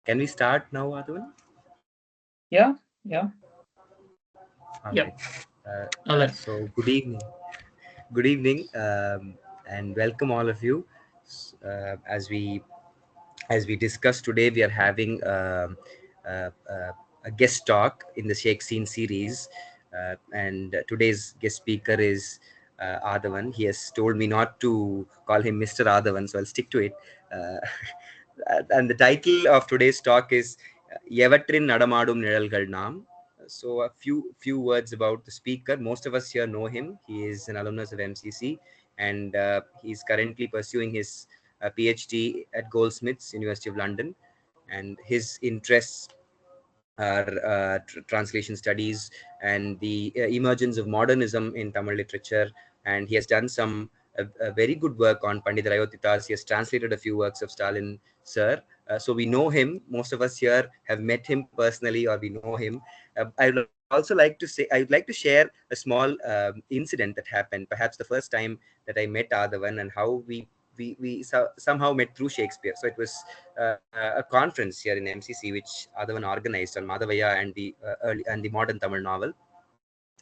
Can we start now, Aadhavan? Yeah. All Yeah. right. All right. So, good evening. Good evening, and welcome all of you. As we discussed today, we are having a guest talk in the Shakescene series, and today's guest speaker is Aadhavan. He has told me not to call him Mr. Aadhavan, so I'll stick to it. Uh, and the title of today's talk is Yevatrin Natamaadum Naam. So a few words about the speaker. Most of us here know him. He is an alumnus of MCC, and he's currently pursuing his PhD at Goldsmiths, University of London, and his interests are translation studies and the emergence of modernism in Tamil literature. And he has done some a very good work on Pandit Rayotitas. He has translated a few works of Stalin, sir. So we know him. Most of us here have met him personally, or we know him. I would also like to say, I would like to share a small incident that happened, perhaps the first time that I met Aadhavan, and how we somehow met through Shakespeare. So it was a conference here in MCC, which Aadhavan organized on Madhavaya and the early and the modern Tamil novel,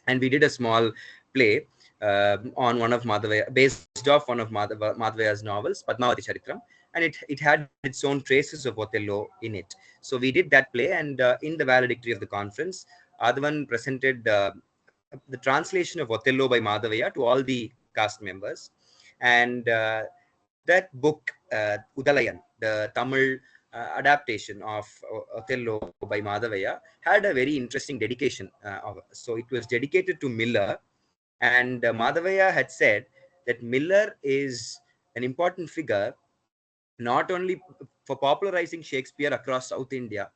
and we did a small play on one of Madhavaya, based off one of Madhavaya's novels, Padmavati Charitram, and it had its own traces of Othello in it. So we did that play, and in the valedictory of the conference, Aadhavan presented the translation of Othello by Madhavaya to all the cast members, and that book, Udalayan, the Tamil adaptation of Othello by Madhavaya, had a very interesting dedication. So it was dedicated to Miller, and Madhavaya had said that Miller is an important figure not only for popularizing Shakespeare across South India.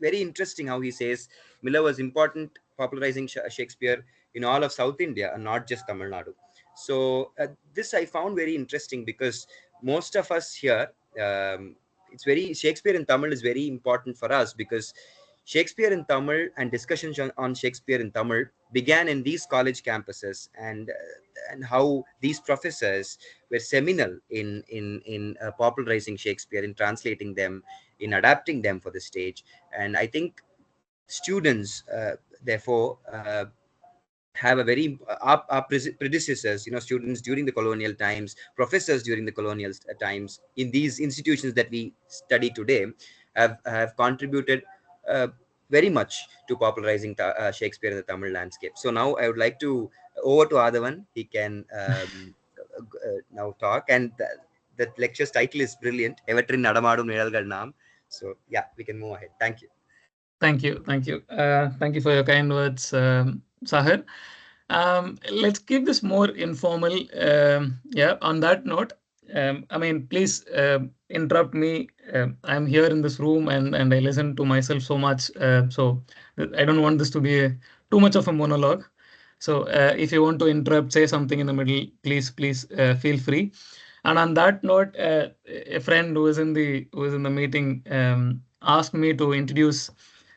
Very interesting how he says Miller was important popularizing Shakespeare in all of South India and not just Tamil Nadu. So this I found very interesting, because most of us here, it's very Shakespeare in Tamil is very important for us, because Shakespeare in Tamil and discussions on Shakespeare in Tamil began in these college campuses, and how these professors were seminal in popularizing Shakespeare, in translating them, in adapting them for the stage. And I think students, therefore, have a very our predecessors, students during the colonial times, professors during the colonial times in these institutions that we study today, have contributed uh, very much to popularizing Shakespeare in the Tamil landscape. So now I would like to over to Aadhavan. He can now talk, and the lecture's title is brilliant, Yevatrin Nadamaadum Nizhalgal. So yeah, we can move ahead. Thank you. Thank you. Thank you for your kind words, Sahir. Let's keep this more informal. Yeah. On that note, I mean, please interrupt me. I'm here in this room, and I listen to myself so much. So I don't want this to be too much of a monologue. So if you want to interrupt, say something in the middle, please feel free. And on that note, a friend who is in the meeting asked me to introduce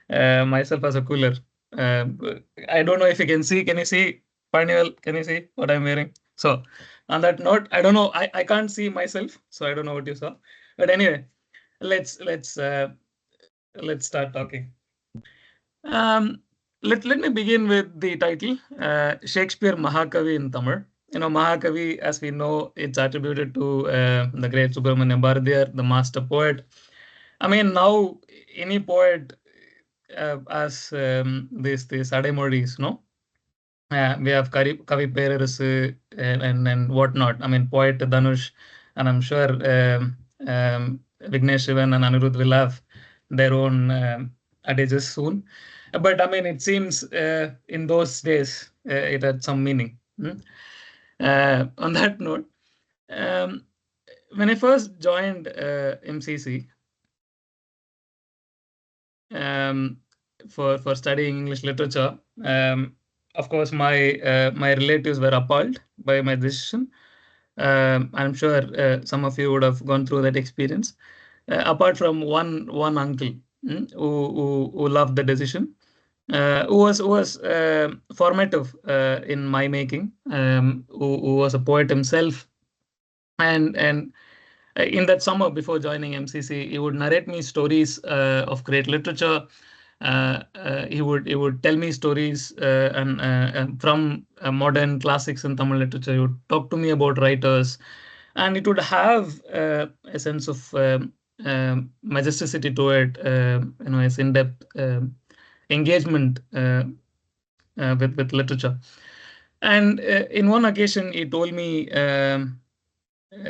myself as a cooler. Uh, I don't know if you can see. Can you see, Parnival? Can you see what I'm wearing? So on that note, I don't know. I can't see myself, so I don't know what you saw. But anyway, let's start talking. Um, let me begin with the title, Shakespeare Mahakavi in Tamil. Mahakavi, as we know, it's attributed to the great Subramanya Bharadiyar, the master poet. I mean, now any poet, as these Ademodis, no? We have Kavi Perarasu and whatnot. I mean, poet Dhanush, and I'm sure Vignesh Shivan and Anirudh will have their own adages soon. But I mean, it seems in those days it had some meaning. On that note, um, when I first joined MCC for studying English literature, of course, my relatives were appalled by my decision. I'm sure some of you would have gone through that experience. Apart from one uncle who loved the decision, who was formative in my making, who was a poet himself, and in that summer before joining MCC, he would narrate me stories of great literature. He would tell me stories and from modern classics in Tamil literature. He would talk to me about writers, and it would have a sense of majesticity to it. Its in-depth engagement with literature. And in one occasion, he told me.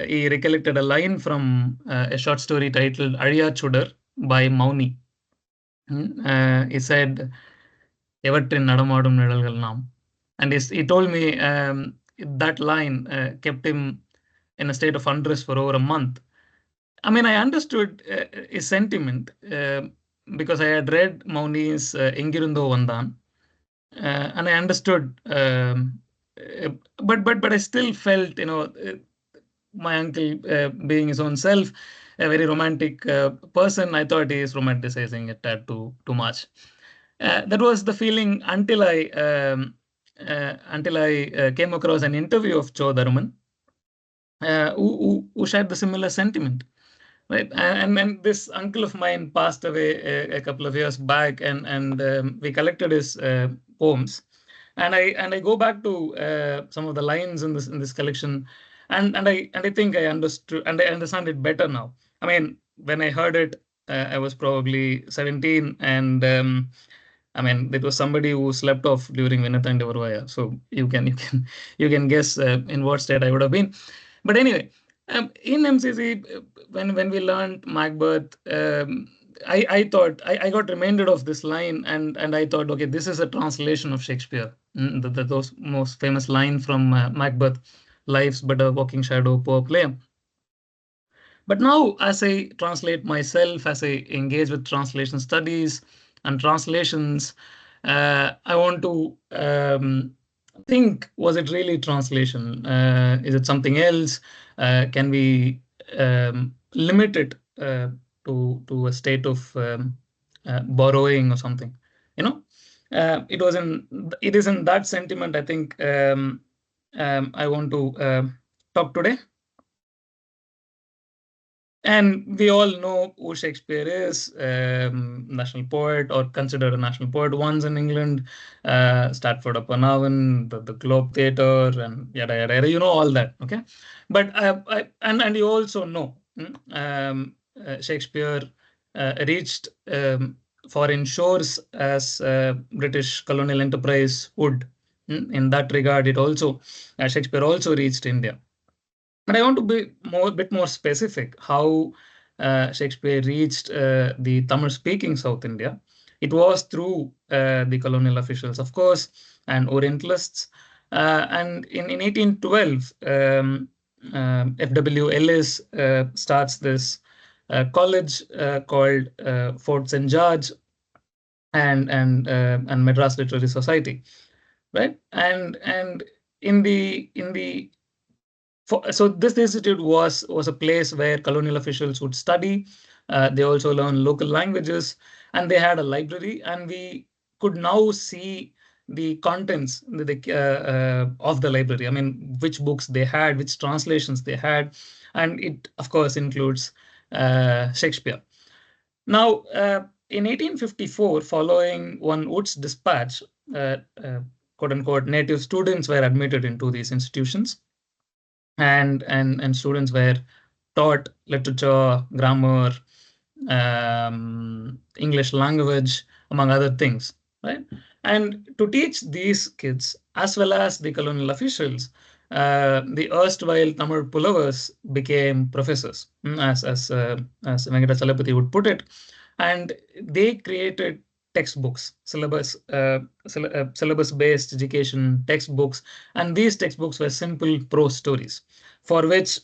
He recollected a line from a short story titled Ariya Chudar by Mauni. He said, Yevatrin Natamaadum Nizhalgal Naam. And he told me that line kept him in a state of undress for over a month. I mean, I understood his sentiment because I had read Mauni's Ingirundo Vandan, and I understood, but I still felt, my uncle, being his own self, a very romantic person, I thought he is romanticizing it too much. That was the feeling until I came across an interview of Joe Dharman, who shared the similar sentiment. Right, and this uncle of mine passed away a couple of years back, and we collected his poems, and I go back to some of the lines in this collection, and I think I understood and I understand it better now. I mean, when I heard it, I was probably 17, and I mean, it was somebody who slept off during Vinata and Devarvaya, so you can guess in what state I would have been. But anyway, in MCC, when we learned Macbeth, I thought I got reminded of this line, and I thought, okay, this is a translation of Shakespeare. Those most famous line from Macbeth, "Life's but a walking shadow, poor player." But now, as I translate myself, as I engage with translation studies and translations, I want to think, was it really translation? Is it something else? Can we limit it to a state of borrowing or something? It is in that sentiment, I think, I want to talk today. And we all know who Shakespeare is, national poet, or considered a national poet once in England, Stratford upon Avon, the Globe Theatre, and yada yada yada. You know all that, okay? But and you also know Shakespeare reached foreign shores as British colonial enterprise would. In that regard, Shakespeare also reached India. But I want to be bit more specific how Shakespeare reached the Tamil-speaking South India. It was through the colonial officials, of course, and Orientalists. And in 1812, F.W. Ellis starts this college called Fort St. George and Madras Literary Society, right? And in the so this institute was a place where colonial officials would study. They also learn local languages, and they had a library. And we could now see the contents of the library. I mean, which books they had, which translations they had, and it of course includes Shakespeare. Now, in 1854, following one Wood's dispatch, quote unquote, native students were admitted into these institutions, and students were taught literature, grammar, English language, among other things, right? And to teach these kids, as well as the colonial officials, the erstwhile Tamil Pulavas became professors, as Venkatachalapati would put it, and they created textbooks, syllabus-based education textbooks, and these textbooks were simple prose stories, for which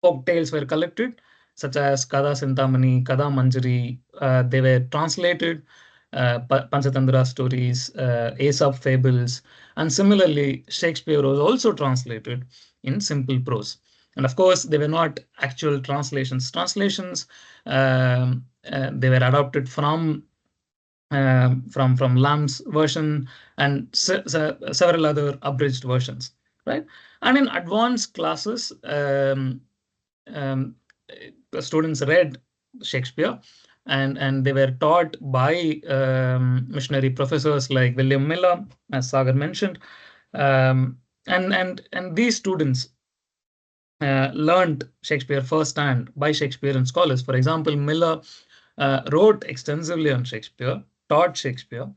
folk tales were collected, such as Kada Sintamani, Kada Manjari. They were translated, Panchatandra stories, Aesop fables, and similarly, Shakespeare was also translated in simple prose. And of course, they were not actual translations. They were adopted from Lamb's version and several other abridged versions, right? And in advanced classes, students read Shakespeare, and they were taught by missionary professors like William Miller, as Sagar mentioned, and these students learned Shakespeare firsthand by Shakespearean scholars. For example, Miller wrote extensively on Shakespeare, taught Shakespeare,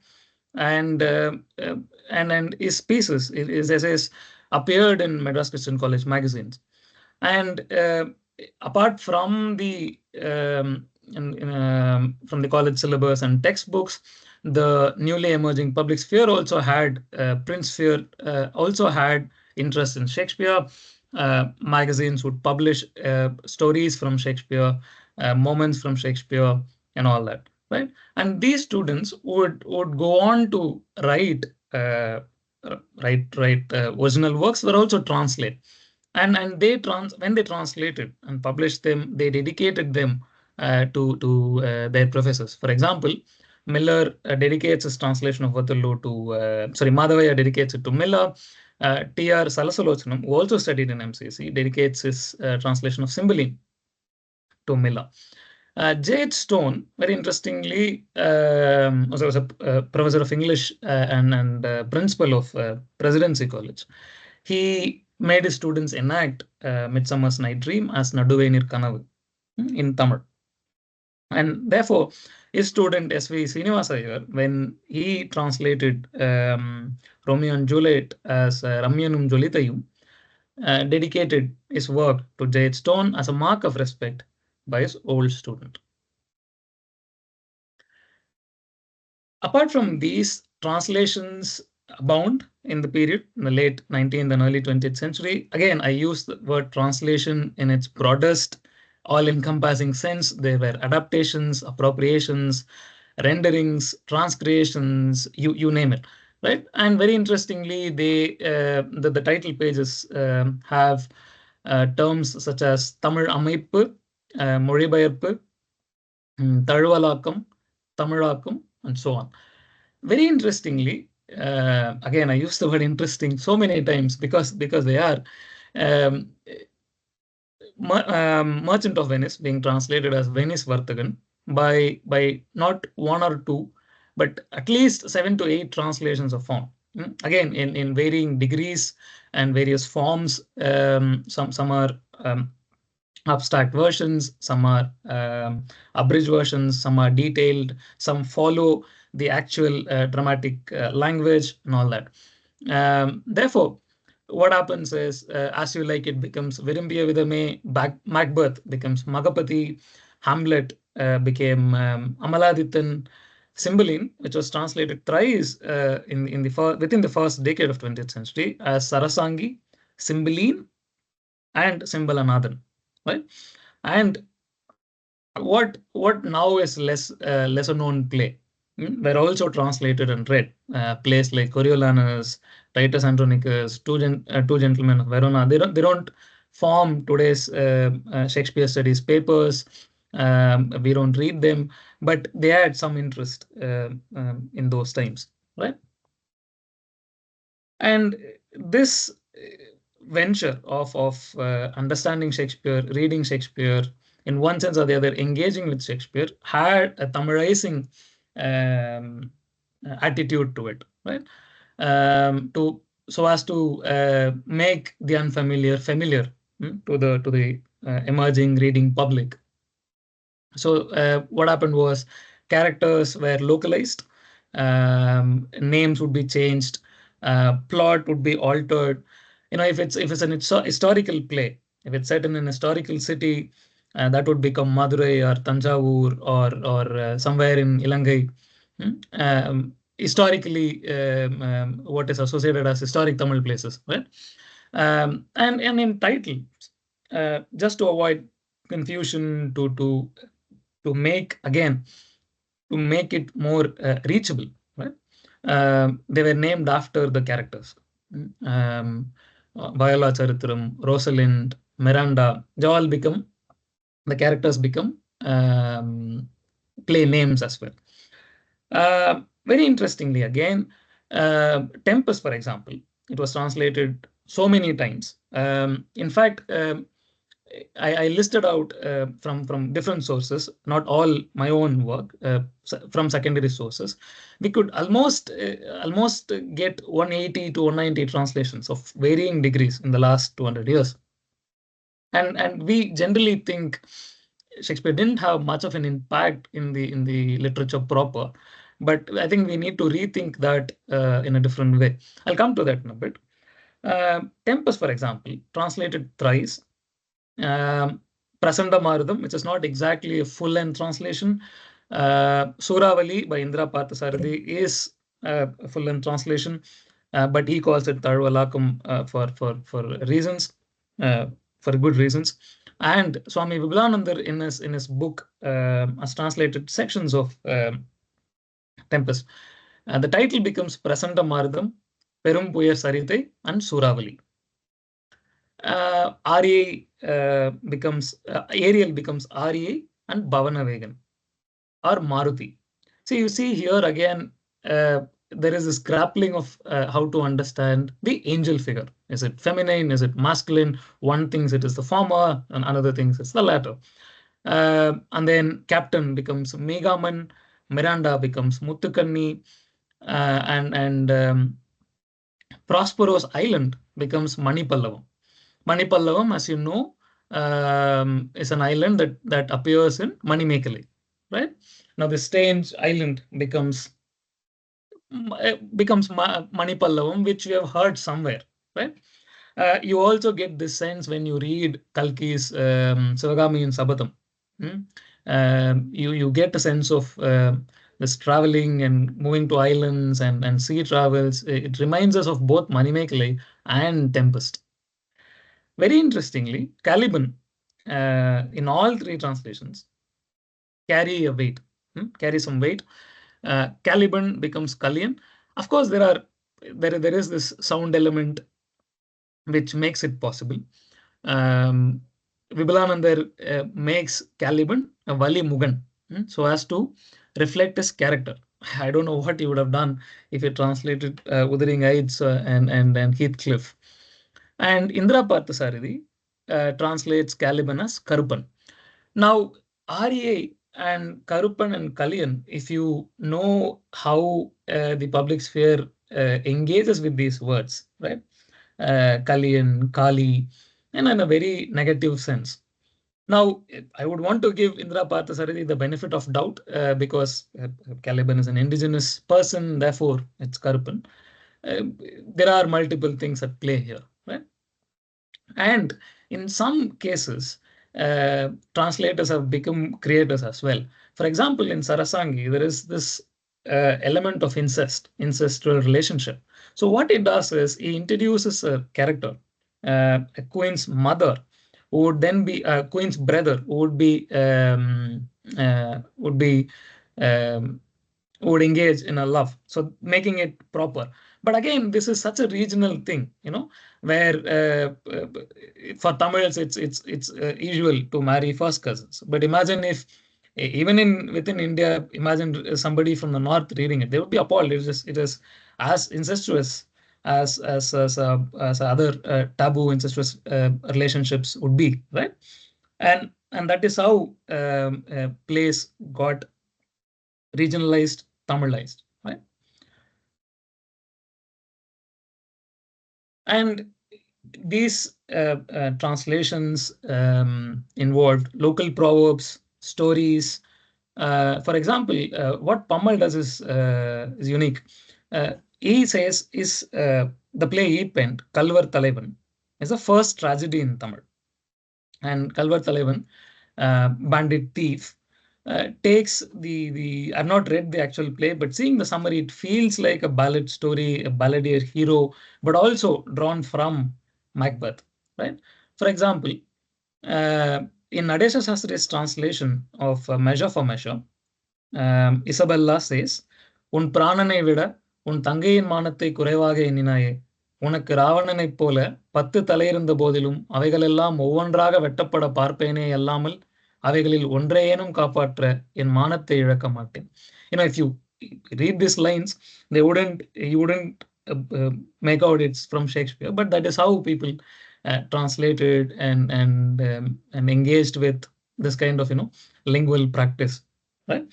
and and his pieces, his essays, appeared in Madras Christian College magazines. And apart from the from the college syllabus and textbooks, the newly emerging public sphere also had print sphere also had interest in Shakespeare. Magazines would publish stories from Shakespeare, moments from Shakespeare, and all that, right? And these students would go on to write original works, but also translate. And when they translated and published them, they dedicated them to their professors. For example, Miller dedicates his translation of Othello to Madhavaya dedicates it to Miller. T.R. Salasalochanam, who also studied in MCC, dedicates his translation of Cymbeline to Miller. J.H. Stone, very interestingly, was a professor of English and principal of Presidency College. He made his students enact Midsummer's Night Dream as Naduvenir Kanavu in Tamil. And therefore, his student S.V. Srinivasa Iyer, when he translated Romeo and Juliet as Ramyanum Jolitayum, dedicated his work to J.H. Stone as a mark of respect by his old student. Apart from these, translations abound in the period, in the late 19th and early 20th century. Again, I use the word translation in its broadest, all-encompassing sense. There were adaptations, appropriations, renderings, transcreations, you name it, right? And very interestingly, the title pages have terms such as Tamil Amaippu, Mozhibeyarpu, Tazhuvalakam, Tamilakam, and so on. Very interestingly, again, I use the word interesting so many times because they are Merchant of Venice being translated as Venice Vartagan by not one or two, but at least 7 to 8 translations are found. Again, in varying degrees and various forms. Some are abstract versions, some are abridged versions, some are detailed, some follow the actual dramatic language and all that. Therefore, what happens is, as you like, it becomes Virumbiya Vidame, Macbeth becomes Magapati, Hamlet became Amaladithan, Cymbeline, which was translated thrice within the first decade of 20th century as Sarasangi, Cymbeline, and Cymbalanathan, right? And what now is lesser known play were also translated and read. Plays like Coriolanus, Titus Andronicus, Two Gentlemen of Verona. They don't form today's Shakespeare studies papers. We don't read them, but they had some interest in those times, right? And this venture of understanding Shakespeare, reading Shakespeare, in one sense or the other, engaging with Shakespeare, had a Tamilizing attitude to it, right? So as to make the unfamiliar familiar to the emerging reading public. So what happened was characters were localized, names would be changed, plot would be altered. If it's an historical play, if it's set in an historical city, that would become Madurai or Tanjavur or somewhere in Ilangai. Historically, what is associated as historic Tamil places, right? And in title, just to avoid confusion, to make it more reachable, right? They were named after the characters. Viola Charitram, Rosalind, Miranda, they all the characters become play names as well. Very interestingly, again, Tempest, for example, it was translated so many times. In fact, I listed out from different sources, not all my own work, from secondary sources. We could almost get 180 to 190 translations of varying degrees in the last 200 years. And we generally think Shakespeare didn't have much of an impact in the literature proper, but I think we need to rethink that in a different way. I'll come to that in a bit. Tempest, for example, translated thrice. Prasandamarudam, which is not exactly a full-length translation. Suravali by Indra Parthasarathy is a full-length translation, but he calls it Tarvalakam for reasons, for good reasons. And Swami Vibhulanandar in his book has translated sections of Tempest. The title becomes Prasandamarudam, Perum Puyar Sarithai, and Suravali. Ariel becomes RA and Bhavanavegan or Maruti. So you see here again, there is this grappling of how to understand the angel figure. Is it feminine? Is it masculine? One thinks it is the former, and another thinks it's the latter. And then Captain becomes Megaman, Miranda becomes Muthukanni, and Prospero's Island becomes Manipallavam. Manipallavam, as you know, is an island that appears in Manimekhalai, right? Now the strange island becomes Manipallavam, which you have heard somewhere, right? You also get this sense when you read Kalki's Sivagami and Sabatham. You get a sense of this traveling and moving to islands and sea travels. It reminds us of both Manimekhalai and Tempest. Very interestingly, Caliban in all three translations carry a weight, carry some weight. Caliban becomes Kalyan. Of course, there is this sound element which makes it possible. Vibhulanandar makes Caliban a Vali Mugan, so as to reflect his character. I don't know what he would have done if he translated Wuthering Heights and Heathcliff. And Indra Parthasarathy translates Caliban as Karupan. Now, RA and Karupan and Kalyan, if you know how the public sphere engages with these words, right? Kalyan, Kali, and in a very negative sense. Now, I would want to give Indra Parthasarathy the benefit of doubt because Caliban is an indigenous person, therefore it's Karupan. There are multiple things at play here, right? And in some cases, translators have become creators as well. For example, in Sarasangi, there is this element of incestual relationship. So what it does is he introduces a character, a queen's mother, who would then be a queen's brother, who would engage in a love. So making it proper. But again, this is such a regional thing, where for Tamils it's usual to marry first cousins. But imagine if even within India, imagine somebody from the north reading it, they would be appalled. It is as incestuous as other taboo incestuous relationships would be, right? And that is how plays got regionalized, Tamilized, right? And these translations involved local proverbs, stories. For example, what Pammal does is unique. He says the play he penned, Kalvar Talaivan, is the first tragedy in Tamil. And Kalvar Talaivan, bandit thief, takes I've not read the actual play, but seeing the summary, it feels like a ballad story, a balladeer hero, but also drawn from Macbeth, right? For example, in Nadesha Shastri's translation of Measure for Measure, Isabella says, உன் பிராணனை விட உன் தங்கையின் மானத்தை குறைவாக எண்ணினாயே, உனக்கு ராவணனைப் போல 10 தலையிருந்த போதிலும் அவைகளெல்லாம் ஒவ்வொன்றாக வெட்டப்பட பார்ப்பேனே அல்லாமல் அவைகளில் ஒன்றையேனும் காப்பாற்ற என் மானத்தை இழக்க மாட்டேன். If you read these lines, you wouldn't make out it's from Shakespeare, but that is how people translated and engaged with this kind of lingual practice, right?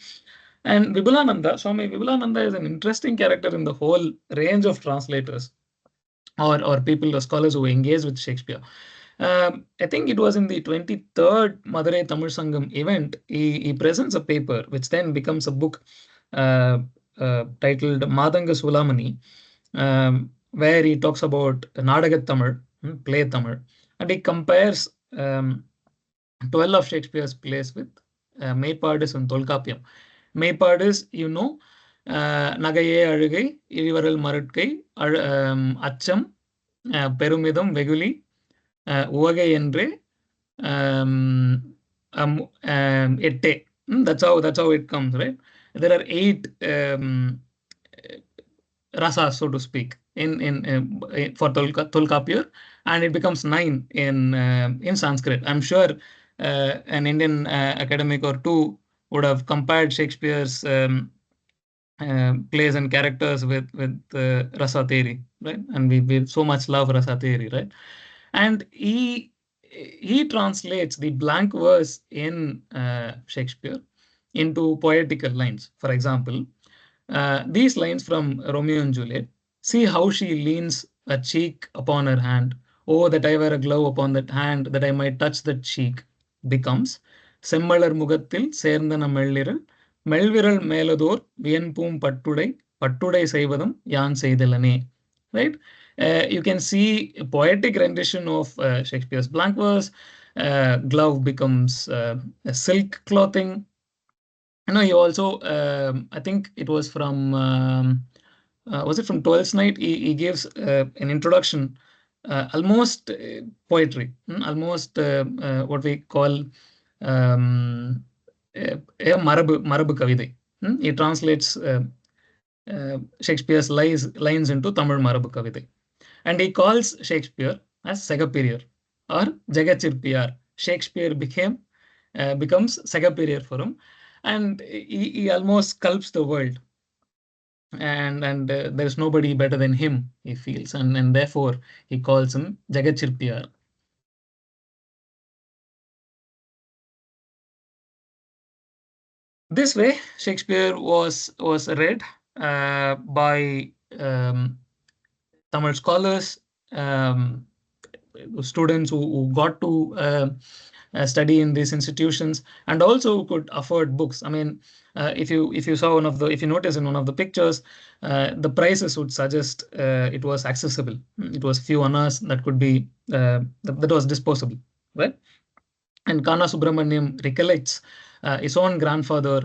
And Vibulananda, Swami Vibulananda is an interesting character in the whole range of translators or people or scholars who engage with Shakespeare. I think it was in the 23rd Madurai Tamil Sangam event, he presents a paper which then becomes a book uh, titled Madanga Sulamani, where he talks about Nadagat Tamil, play Tamil, and he compares 12 of Shakespeare's plays with Maypardis and Tolkappiyam. Maypardis, நகையே அழுகை இழிவரல் மருட்கை அச்சம் பெருமிதம் வெகுளி உவகை என்றே எட்டே. That's how it comes, right? There are 8 rasas, so to speak, for Tolkappiyar, and it becomes 9 in Sanskrit. I'm sure an Indian academic or two would have compared Shakespeare's plays and characters with rasa theory, right? And we so much love rasa theory, right? And he translates the blank verse in Shakespeare into poetical lines. For example, these lines from Romeo and Juliet: "See how she leans a cheek upon her hand. Oh, that I were a glove upon that hand, that I might touch that cheek," becomes "செம்மலர் முகத்தில் சேர்ந்தன மெல்லிரல் மெல்விரல் மேலதோர் வியன்பூம் பட்டுடை பட்டுடை செய்வதும் யான் செய்தலனே." Right? You can see a poetic rendition of Shakespeare's blank verse. Glove becomes a silk clothing. He also, I think it was was it from 12th Night? He gives an introduction, almost poetry, almost what we call Marabu Kavide. He translates Shakespeare's lines into Tamil Marabu Kavide. And he calls Shakespeare as Segaperior or Jagachirpiyar. Shakespeare becomes Segaperior for him, and he almost sculpts the world. And there's nobody better than him, he feels, and therefore he calls him Jagachirpiyar. This way, Shakespeare was read by Tamil scholars, students who got to study in these institutions, and also could afford books. I mean, if you saw if you notice in one of the pictures, the prices would suggest it was accessible. It was few annas that could be that was disposable, right? And Kana Subramaniam recollects his own grandfather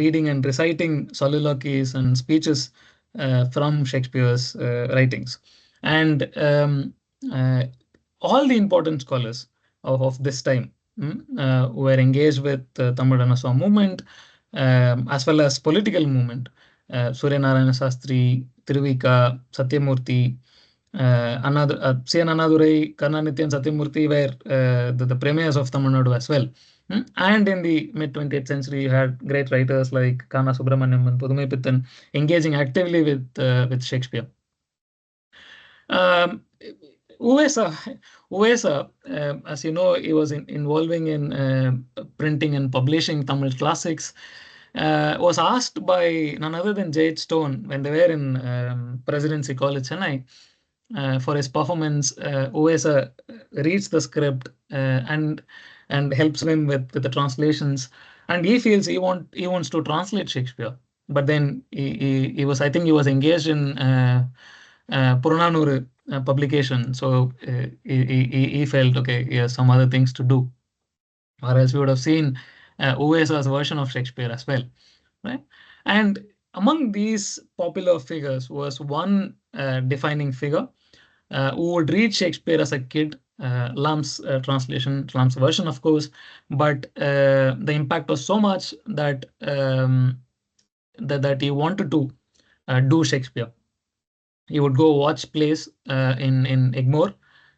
reading and reciting soliloquies and speeches from Shakespeare's writings. And all the important scholars of this time were engaged with Tamil Renaissance movement, as well as political movement. Surya Narayana Sastri, Tiruvika, Satyamurthy, C.N. Annadurai, Karnanityan, Satyamurthy were the premiers of Tamil Nadu as well. And in the mid 20th century, you had great writers like Kana Subramaniam and Pudume Pittan engaging actively with Shakespeare. Uwesa, as you know, he was involving in printing and publishing Tamil classics. Was asked by none other than Jade Stone when they were in Presidency College, Chennai, for his performance. Uwesa reads the script and helps him with the translations, and he feels he wants to translate Shakespeare. But then he was, I think he was engaged in Purananuru publication, so he felt, okay, he has some other things to do, or else we would have seen Uwesa's version of Shakespeare as well, right? And among these popular figures was one defining figure who would read Shakespeare as a kid, Lamb's translation, Lamb's version, of course, but the impact was so much that that he wanted to do Shakespeare. He would go watch plays in Egmore,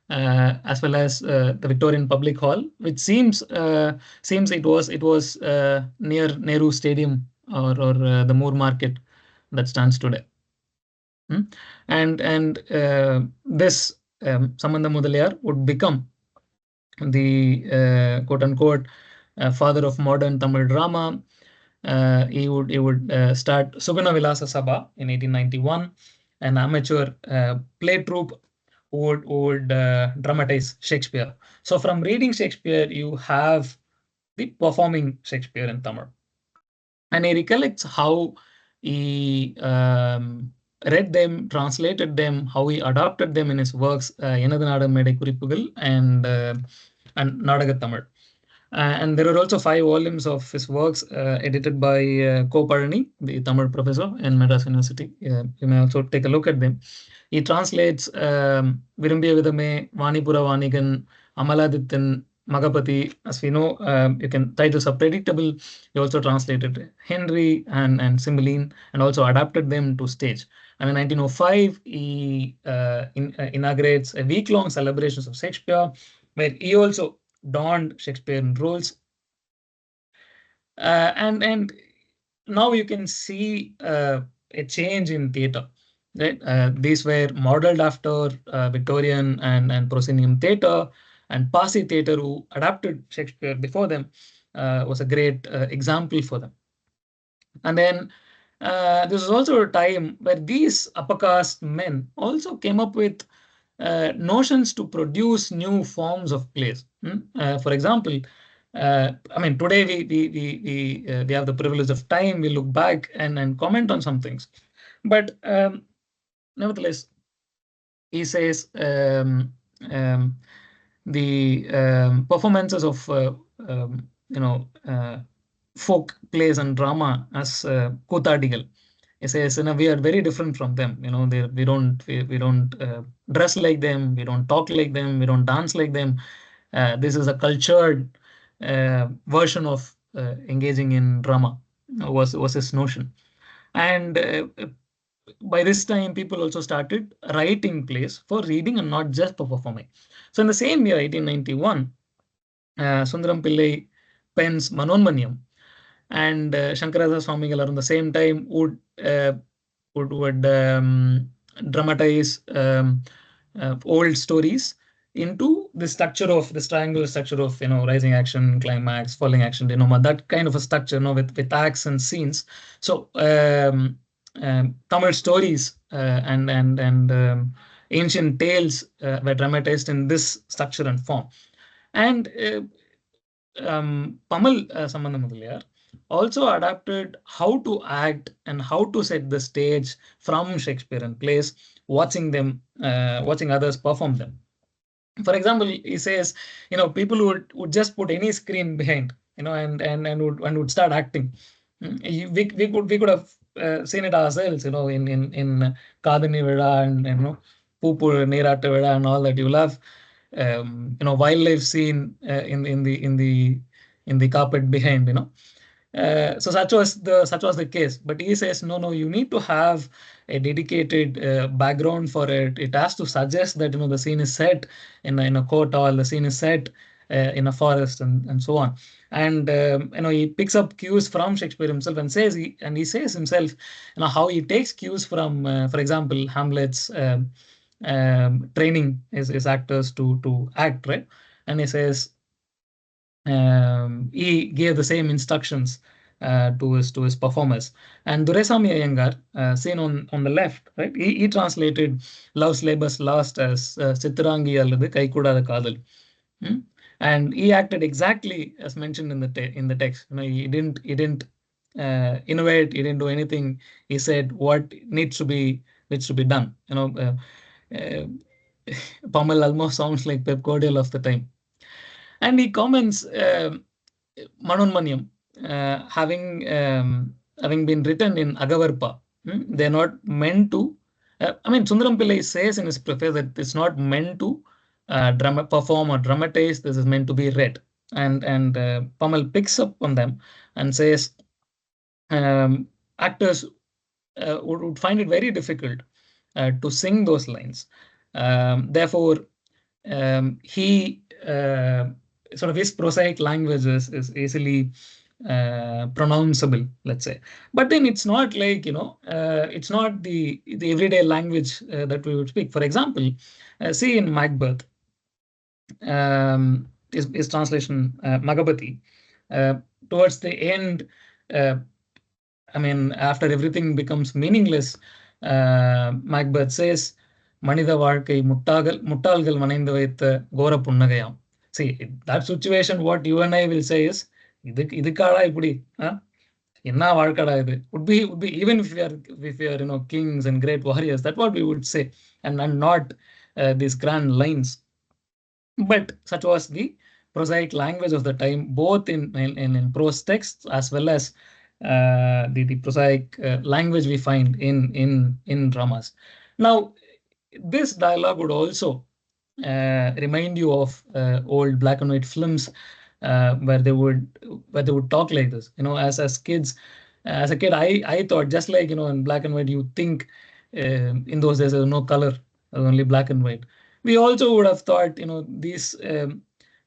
as well as the Victorian Public Hall, which seems it was near Nehru Stadium or the Moore Market that stands today. And this Sambandha Mudaliar would become the quote unquote father of modern Tamil drama. He would start Sugana Vilasa Sabha in 1891, an amateur play troupe who would dramatize Shakespeare. So from reading Shakespeare, you have the performing Shakespeare in Tamil. And he recollects how he read them, translated them, how he adopted them in his works, Yenadanaadam Medai Kurippugal and Nadaga Tamil. And there are also 5 volumes of his works edited by Ko Pazhani, the Tamil professor in Madras University. You may also take a look at them. He translates Virumbiya Vidame, Vanipura Vanigan, Amaladittan, Magapati. As we know, titles are predictable. He also translated Henry and Cymbeline and also adapted them to stage. And in 1905, he inaugurates a week-long celebrations of Shakespeare, where he also donned Shakespearean roles. And now you can see a change in theatre. Right? These were modeled after Victorian and proscenium theatre, and Parsi theatre, who adapted Shakespeare before them, was a great example for them. And then this is also a time where these upper caste men also came up with notions to produce new forms of plays. For example, today we have the privilege of time. We look back and comment on some things, but nevertheless, he says the performances of folk plays and drama as Koothadigal. He says, we are very different from them. We don't dress like them. We don't talk like them. We don't dance like them. This is a cultured version of engaging in drama. Was his notion. And by this time, people also started writing plays for reading and not just for performing. So in the same year, 1891, Sundaram Pillai pens Manonmanyam, and Shankarada Swamigal around the same time would dramatize old stories into this triangular structure of rising action, climax, falling action, denouement, that kind of a structure, with acts and scenes. So Tamil stories and ancient tales were dramatized in this structure and form. And Pamal Sambandha Mudaliar also adapted how to act and how to set the stage from Shakespearean plays, watching others perform them. For example, he says, people would just put any screen behind, and would start acting. We could have seen it ourselves, in Kadani Veda and Poopu Neeratta Veda and all that. You'll have wildlife scene in the carpet behind, so such was the case. But he says, no, you need to have a dedicated background for it. It has to suggest that the scene is set in a court hall, the scene is set in a forest, and so on. And he picks up cues from Shakespeare himself and he says himself, how he takes cues from, for example, Hamlet's training his actors to act, right? And he says, he gave the same instructions to his performers. And Duresami Iyengar, seen on the left, right? He translated Love's Labour's Lost as Chitrangi அல்லது கைகூடாத காதல். And he acted exactly as mentioned in the text. He didn't innovate. He didn't do anything. He said what needs to be done. Pamal almost sounds like Pep Guardiola of the time. And he comments Manonmanyam having been written in Agavarpa. They're not meant to. Sundaram Pillai says in his preface that it's not meant to perform or dramatize. This is meant to be read. And Pamal picks up on them and says actors would find it very difficult to sing those lines. Therefore, he sort of his prosaic language is easily pronounceable, let's say. But then it's not like, it's not the everyday language that we would speak. For example, see in Macbeth, is translation Magabati. Uh, Towards the end, uh, I mean, after everything becomes meaningless, Macbeth says, "Manida வாழ்க்கை முட்டாள்கள் வணைந்து வைத்த கோர புன்னகையாம்." See, that situation, what you and I will say is, இதுக்காடா இப்படி என்ன வாழ்க்கடா இது, would be even if we are kings and great warriors, that's what we would say, and not these grand lines. But such was the prosaic language of the time, both in prose texts as well as the prosaic language we find in dramas. Now, this dialogue would also remind you of old black and white films where they would talk like this. As kids, as a kid, I thought, just like in black and white, you think in those days there was no color, there was only black and white. We also would have thought these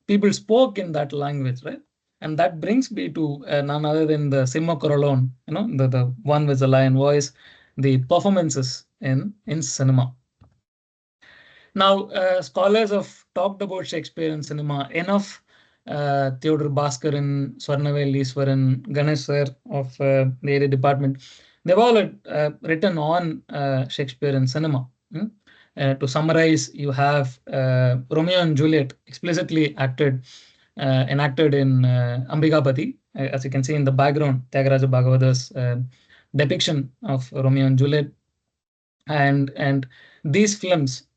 people spoke in that language, right? And that brings me to none other than the Simha Korolon, the one with the lion voice, the performances in cinema. Now, scholars have talked about Shakespeare and cinema enough. Theodore Bhaskaran, Swarnavel Iswaran, Ganesh sir of the area department, they've all written on Shakespeare and cinema. To summarize, you have Romeo and Juliet explicitly enacted in Ambikapati. As you can see in the background, Tyagaraja Bhagavata's depiction of Romeo and Juliet. And these films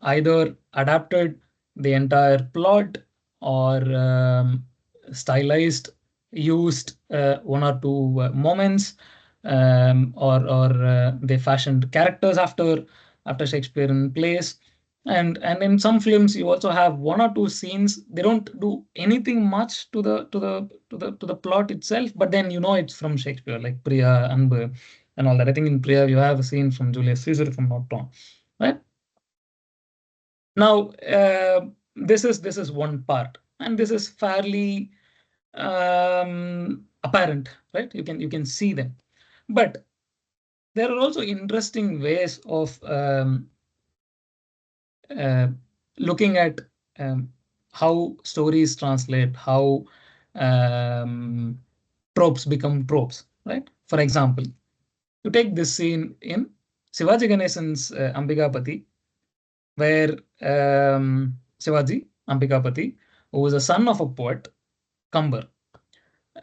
either adapted the entire plot or stylized, used one or two moments, or they fashioned characters after Shakespearean plays. And in some films, you also have one or two scenes. They don't do anything much to the plot itself, but then it's from Shakespeare, like Priya, Anbu, and all that. I think in Priya you have a scene from Julius Caesar, if I'm not wrong, right? Now, this is one part, and this is fairly apparent, right? You can see them, but there are also interesting ways of uh, looking at how stories translate, how um, tropes become tropes, right? For example, you take this scene in Shivaji Ganesan's Ambikapati, where Shivaji Ambikapati, who was a son of a poet, Kambar,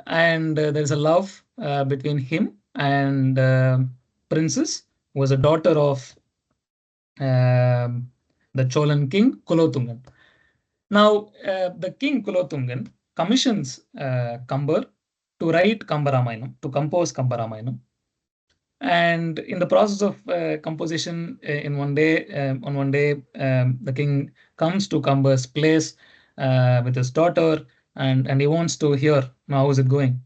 and there is a love between him and Princess, who was a daughter of the Cholan king Kulothungan. Now, the king Kulothungan commissions Kambar to write Kambaramayanam, to compose Kambaramayanam. And in the process of composition, on one day, the king comes to Kambar's place with his daughter, and he wants to hear, now how is it going?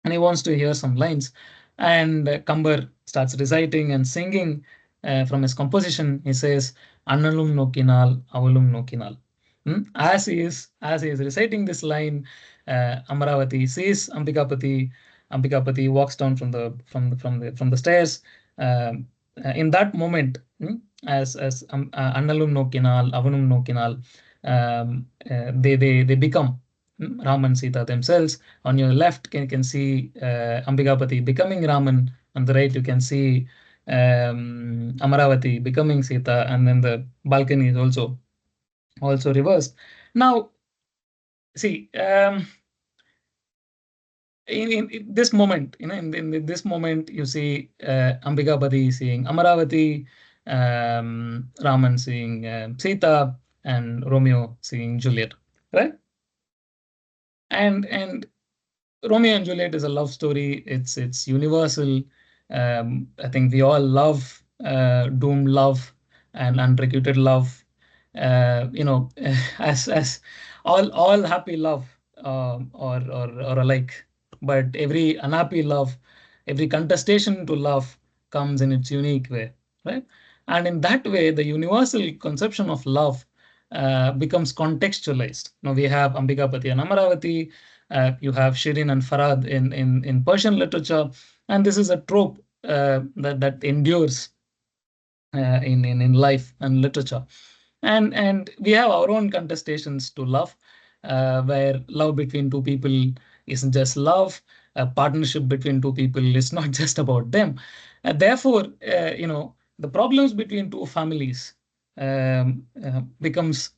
And he wants to hear some lines. And Kambar starts reciting and singing from his composition. He says, "Annalum nokinal, avalum nokinal." As he is reciting this line, Amaravati sees Ambikapati. Ambikapati walks down from the stairs. In that moment, as Annalum nokinal, avanum nokinal, they become Ram and Sita themselves. On your left, you can see Ambikapati becoming Raman. On the right, you can see Amaravati becoming Sita, and then the balcony is also reversed. Now, see, in this moment, in this moment, you see Ambikapati seeing Amaravati, Raman seeing Sita, and Romeo seeing Juliet, right? And Romeo and Juliet is a love story. It's universal. I think we all love doomed love and unrequited love. As all happy love or alike, but every unhappy love, every contestation to love comes in its unique way, right? And in that way, the universal conception of love becomes contextualized. Now we have Ambikapati and Amaravati. You have Shirin and Farad in Persian literature, and this is a trope that endures in life and literature. And we have our own contestations to love, where love between two people isn't just love. A partnership between two people is not just about them. Therefore, the problems between two families becomes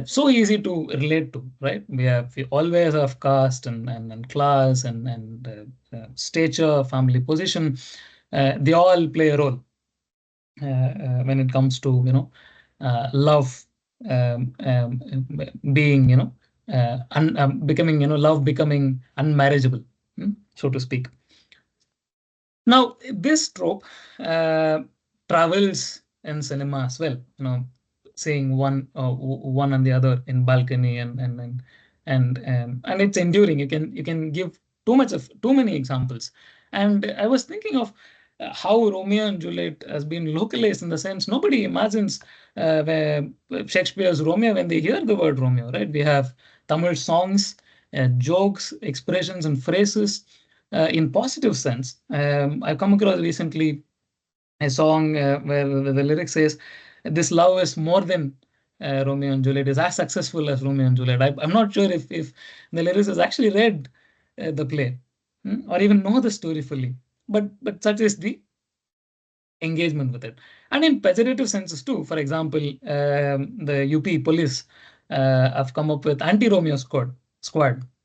so easy to relate to, right? We always have caste and class and stature, family position. They all play a role when it comes to love, being becoming love becoming unmarriageable, so to speak. Now, this trope uh, travels in cinema as well. Seeing one and the other in balcony, and it's enduring. You can give too many examples. And I was thinking of how Romeo and Juliet has been localized, in the sense nobody imagines where Shakespeare's Romeo when they hear the word Romeo, right? We have Tamil songs, jokes, expressions, and phrases in positive sense. I've come across recently a song where the lyric says, "This love is more than Romeo and Juliet, is as successful as Romeo and Juliet." I'm not sure if the lyricist has actually read the play, or even know the story fully, but such is the engagement with it. And in pejorative senses too. For example, the UP police have come up with anti-Romeo squad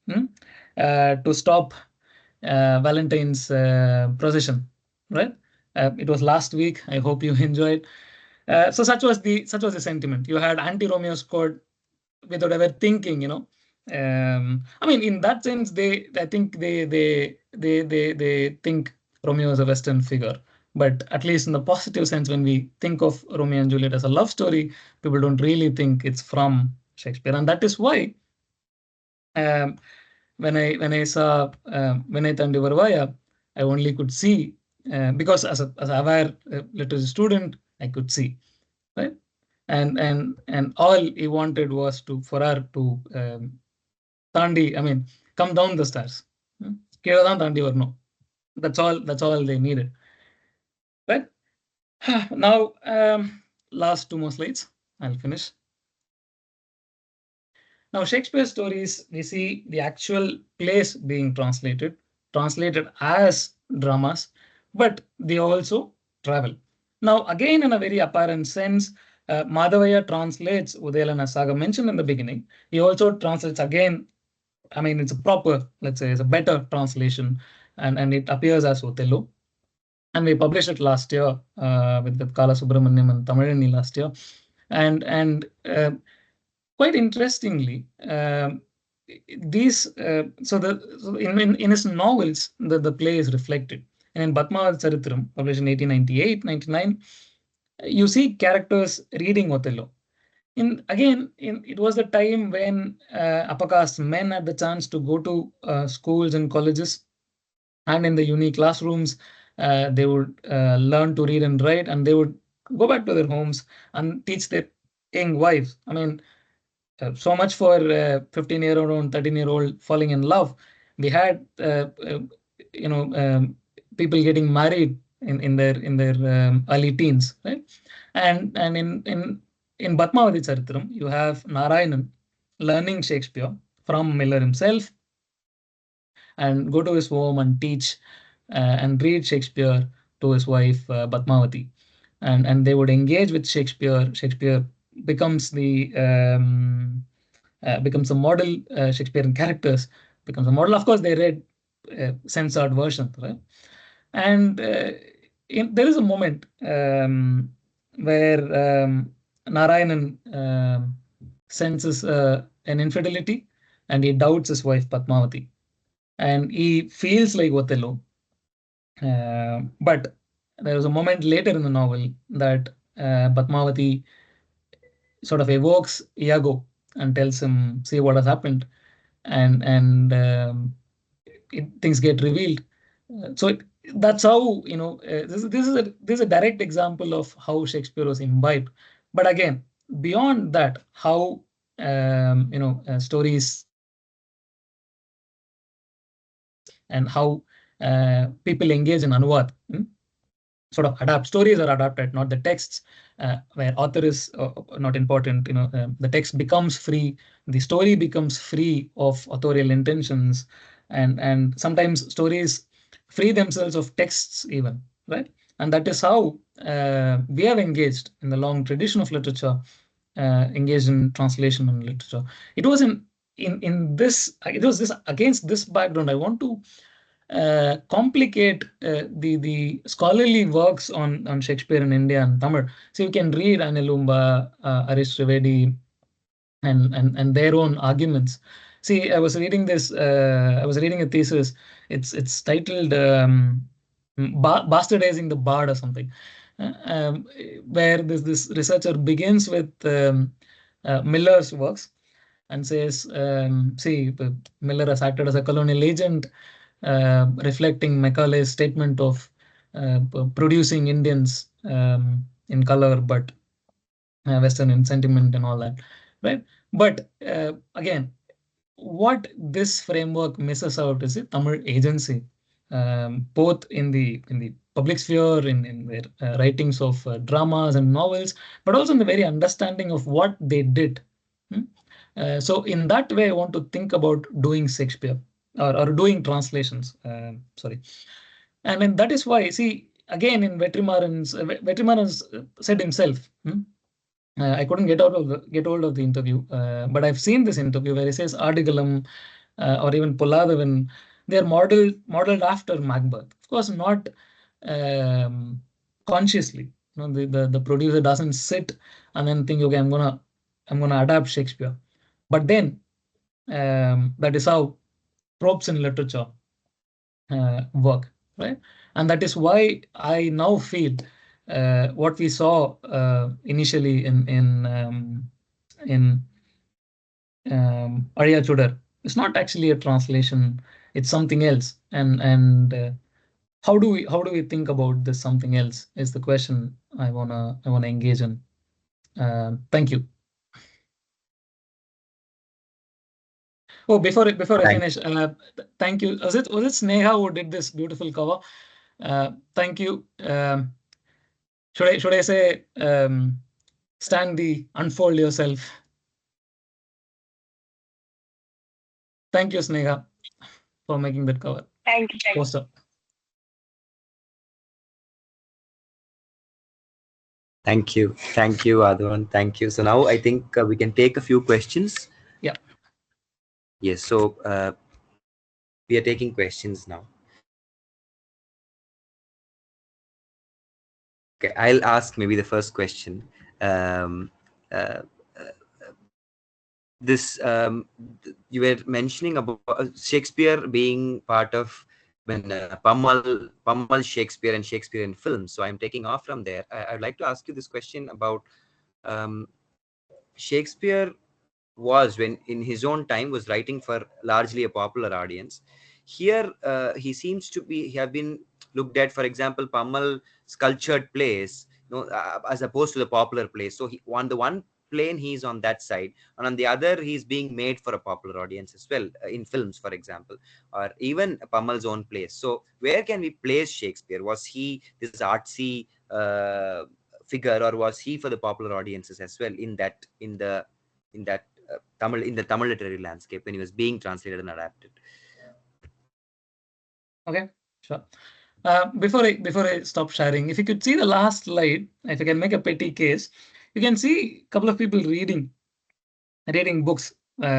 to stop Valentine's procession, right? It was last week. I hope you enjoyed. So such was the sentiment. You had anti-Romeo squad without ever thinking, I mean, in that sense, I think they think Romeo is a Western figure. But at least in the positive sense, when we think of Romeo and Juliet as a love story, people don't really think it's from Shakespeare. And that is why um, when I saw Vinay Tandi Varvaya, I only could see because as a aware literature student, I could see, right? And all he wanted was for her to Tandi, I mean, come down the stairs. கீழே தான் தாண்டி வரணும். That's all they needed. Right? Now, last two more slides. I'll finish. Now, Shakespeare stories, we see the actual plays being translated as dramas, but they also travel. Now, again, in a very apparent sense, Madhavaya translates Udayalana Saga mentioned in the beginning. He also translates again. I mean, it's a proper, let's say, it's a better translation, and it appears as Othello. And we published it last year with Kala Subramaniam and Tamilani last year. And quite interestingly, these in his novels, the play is reflected. And in Padmavati Charitram, published in 1898, 99, you see characters reading Othello. It was the time when upper caste men had the chance to go to schools and colleges, and in the uni classrooms, they would learn to read and write, and they would go back to their homes and teach their young wives. I mean, so much for 15-year-old, 13-year-old falling in love. We had you know people getting married in their early teens, right? And in Padmavati Charitram, you have Narayanan learning Shakespeare from Miller himself, and go to his home and teach and read Shakespeare to his wife Padmavati, and they would engage with Shakespeare. Shakespeare becomes becomes a model. Shakespearean characters becomes a model. Of course, they read censored versions, right? And there is a moment where Narayanan senses an infidelity, and he doubts his wife Padmavati, and he feels like Othello. But there was a moment later in the novel that Padmavati sort of evokes Iago and tells him, "See what has happened," and things get revealed. That's how this is a direct example of how Shakespeare was imbibed. But again, beyond that, how stories and how people engage in anuvad. Sort of adapt stories are adapted, not the texts, where author is not important. The text becomes free, the story becomes free of authorial intentions, and sometimes stories free themselves of texts even, right? And that is how we have engaged in the long tradition of literature, engaged in translation and literature. It was in this, it was this, against this background, I want to complicate the scholarly works on Shakespeare in India and Tamil. So you can read Anilumba, Arish Trivedi, and their own arguments. See, I was reading this. I was reading a thesis. It's titled "Bastardizing the Bard" or something, where this researcher begins with Miller's works and says, see, Miller has acted as a colonial agent, reflecting Macaulay's statement of producing Indians in color, but Western in sentiment and all that, right? But again, what this framework misses out is a Tamil agency, both in the public sphere, in their writings of dramas and novels, but also in the very understanding of what they did. Hmm? So in that way, I want to think about doing Shakespeare, or doing translations. Sorry, and then that is why, see, again in Vetrimaran's said himself. I couldn't get hold of the interview, but I've seen this interview where he says Adigalam or even Poladavan, they're modeled after Macbeth. Of course, not um, consciously. The producer doesn't sit and then think, okay, I'm gonna adapt Shakespeare. But then that is how tropes in literature work, right? And that is why I now feel what we saw initially in Arya Chudar. It's not actually a translation; it's something else. And how do we think about this something else is the question I wanna engage in. Thank you. Oh, before I Thank finish, thank you. Was it Sneha who did this beautiful cover? Thank you. Should I say stand the unfold yourself? Thank you, Sneha, for making that cover. Thank you. Poster. thank you, Adhavan. Thank you. So now I think we can take a few questions. Yeah. Yes. So we are taking questions now. Okay, I'll ask maybe the first question. Um, uh, this you were mentioning about Shakespeare being part of when Pammal Shakespeare and Shakespeare in films. So I'm taking off from there. I'd like to ask you this question about um, Shakespeare was, when in his own time, was writing for largely a popular audience. Here he seems to be have been looked at, for example, Pammal sculptured plays, as opposed to the popular plays. So he, on the one plane he's on that side, and on the other he's being made for a popular audience as well, in films, for example, or even Pammal's own plays. So where can we place Shakespeare? Was he this artsy figure, or was he for the popular audiences as well, in that Tamil, in the Tamil literary landscape, when he was being translated and adapted? Okay. Sure. Before I stop sharing, if you could see the last slide, if you can make a petty case, you can see a couple of people reading books,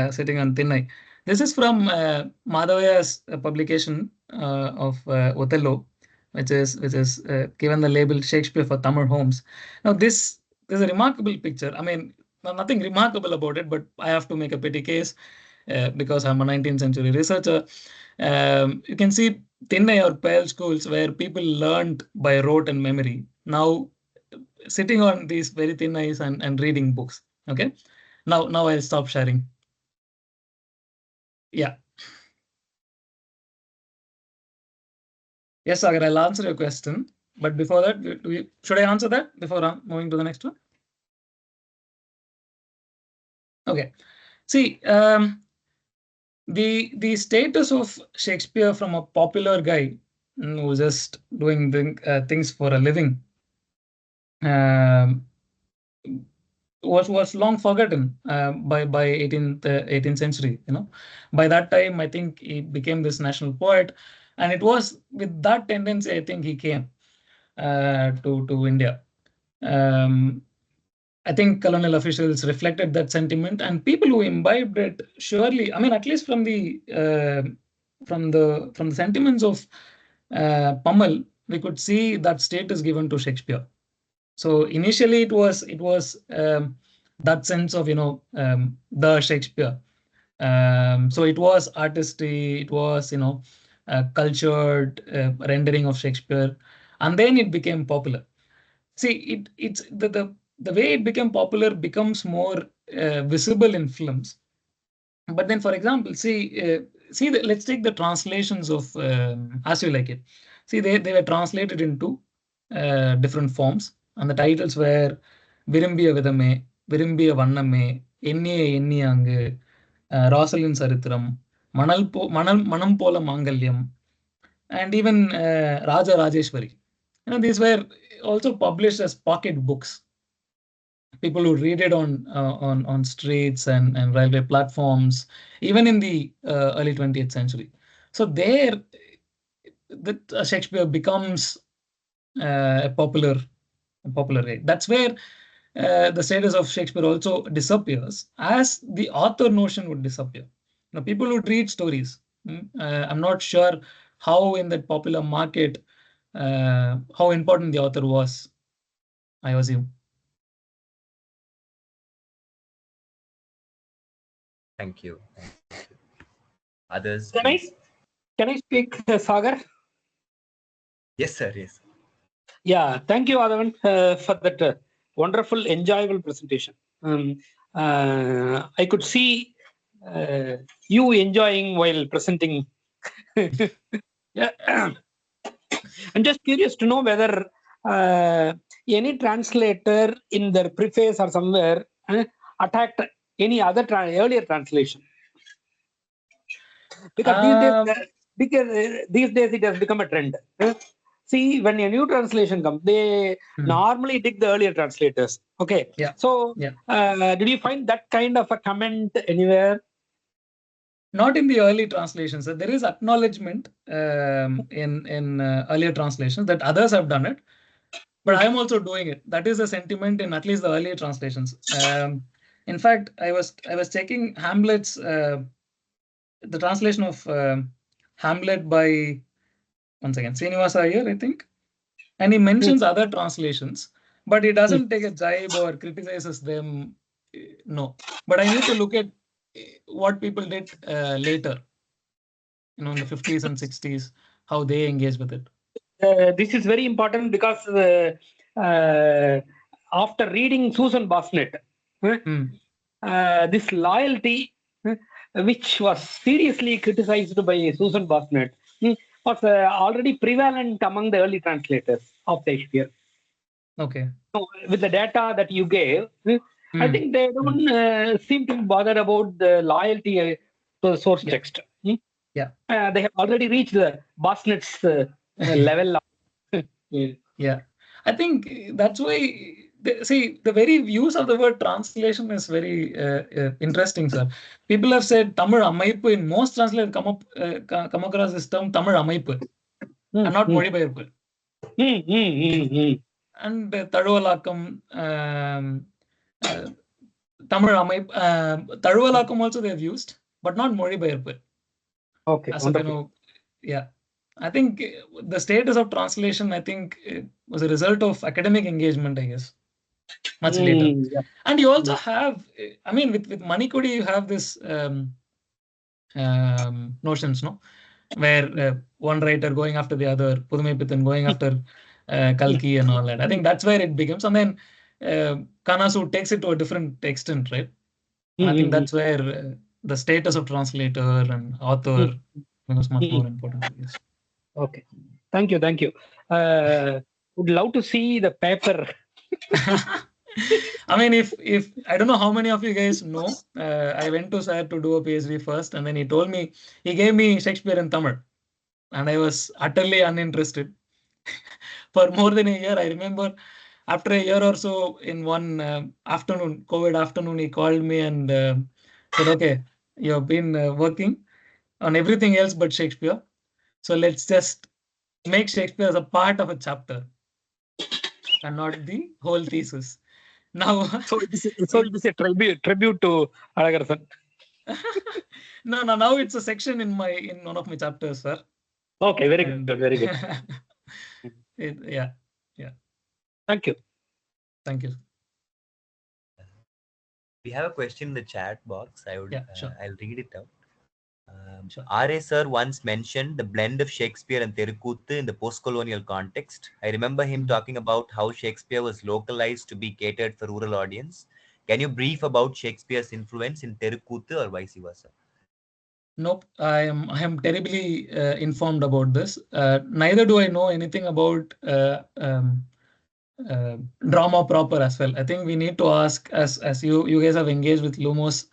sitting on Thinnai. This is from Madhavaya's publication of Othello, which is given the label Shakespeare for Tamil Homes. Now this is a remarkable picture. I mean, nothing remarkable about it, but I have to make a petty case because I'm a 19th century researcher. You can see Thinnai or Pale schools where people learned by rote and memory. Now sitting on these very thin ice and reading books. Okay. Now I'll stop sharing. Yeah. Yes, Sagar, I'll answer your question. But before that, should I answer that before moving to the next one? Okay. See, the status of Shakespeare from a popular guy who was just doing things for a living um, was long forgotten by 18th century. By that time, I think he became this national poet, and it was with that tendency I think he came to India. Um, I think colonial officials reflected that sentiment, and people who imbibed it surely. I mean, at least from the sentiments of Pummel, we could see that status given to Shakespeare. So initially, it was that sense of the Shakespeare. So it was artistry, it was cultured rendering of Shakespeare, and then it became popular. See, it's the way it became popular becomes more visible in films. But then, for example, let's take the translations of As You Like It. See, they were translated into different forms, and the titles were Virumbiya Vidame, Virumbiya Vanname, Enniye Enniyangu, Rosalin Saritram, Manam Pola Mangalyam, and even Raja Rajeshwari. These were also published as pocket books. People would read it on streets and railway platforms, even in the early 20th century. So there, Shakespeare becomes a popular way. That's where the status of Shakespeare also disappears, as the author notion would disappear. People would read stories. I'm not sure how in that popular market, how important the author was, I assume. Thank you. Others, Can I please. can I speak, Sagar? Yes, sir. Yes. Yeah, thank you, Aadhavan, for that wonderful, enjoyable presentation. I could see you enjoying while presenting. Yeah. I'm just curious to know whether any translator in their preface or somewhere attacked any other earlier translation. Because Um, these days it has become a trend. See, when a new translation comes, they normally dig the earlier translators. Okay. Yeah. So, Yeah. did you find that kind of a comment anywhere? Not in the early translations. There is acknowledgement in earlier translations that others have done it, but I am also doing it. That is a sentiment in at least the earlier translations. In fact, I was checking Hamlet's the translation of Hamlet by, once again, Srinivasa Iyer, I think, and he mentions other translations, but he doesn't take a jibe or criticizes them. No, but I need to look at what people did later, in the 50s and 60s, how they engage with it. This is very important because after reading Susan Bosnet, this loyalty, which was seriously criticized by Susan Bosnet, was already prevalent among the early translators of Shakespeare. Okay. So with the data that you gave, I think they don't seem to be bothered about the loyalty to the source text. Yeah. They have already reached the Bosnet's level. Yeah. I think that's why, the very use of the word translation is very interesting, sir. People have said Tamil அமைப்பு, in most translators come across this term Tamil அமைப்பு and not மொழிபெயர்ப்பு. And தழுவலாக்கம், Tamil அமைப்பு, தழுவலாக்கம் also they have used, but not மொழிபெயர்ப்பு. Okay. As of, yeah. I think the status of translation, I think, was a result of academic engagement, I guess, much later. Yeah. And you also have, I mean, with Manikudi, you have this notions, no, where one writer going after the other, Pudhumaipithan going after Kalki and all that. I think that's where it becomes, and then Kanasu takes it to a different extent, right? And I think that's where the status of translator and author becomes much more important, I guess. Okay. Thank you. Would love to see the paper. I mean, if I don't know how many of you guys know, I went to sir to do a PhD first, and then he gave me Shakespeare in Tamil, and I was utterly uninterested for more than a year. I remember after a year or so, in one afternoon, COVID afternoon, he called me and said, "Okay, you have been working on everything else but Shakespeare, so let's just make Shakespeare as a part of a chapter and not the whole thesis." Now, So it is a tribute to Alagarasan. no, now it's a section in one of my chapters, sir. Okay, very And good, very good. yeah, yeah. Thank you. Thank you. We have a question in the chat box. Yeah, sure. I'll read it out. Sure. R.A. Sir once mentioned the blend of Shakespeare and Terukuthu in the post-colonial context. I remember him talking about how Shakespeare was localized to be catered for rural audience. Can you brief about Shakespeare's influence in Terukuthu or vice versa? Nope, I am terribly informed about this. Neither do I know anything about drama proper as well. I think we need to ask, as you guys have engaged with Lumos,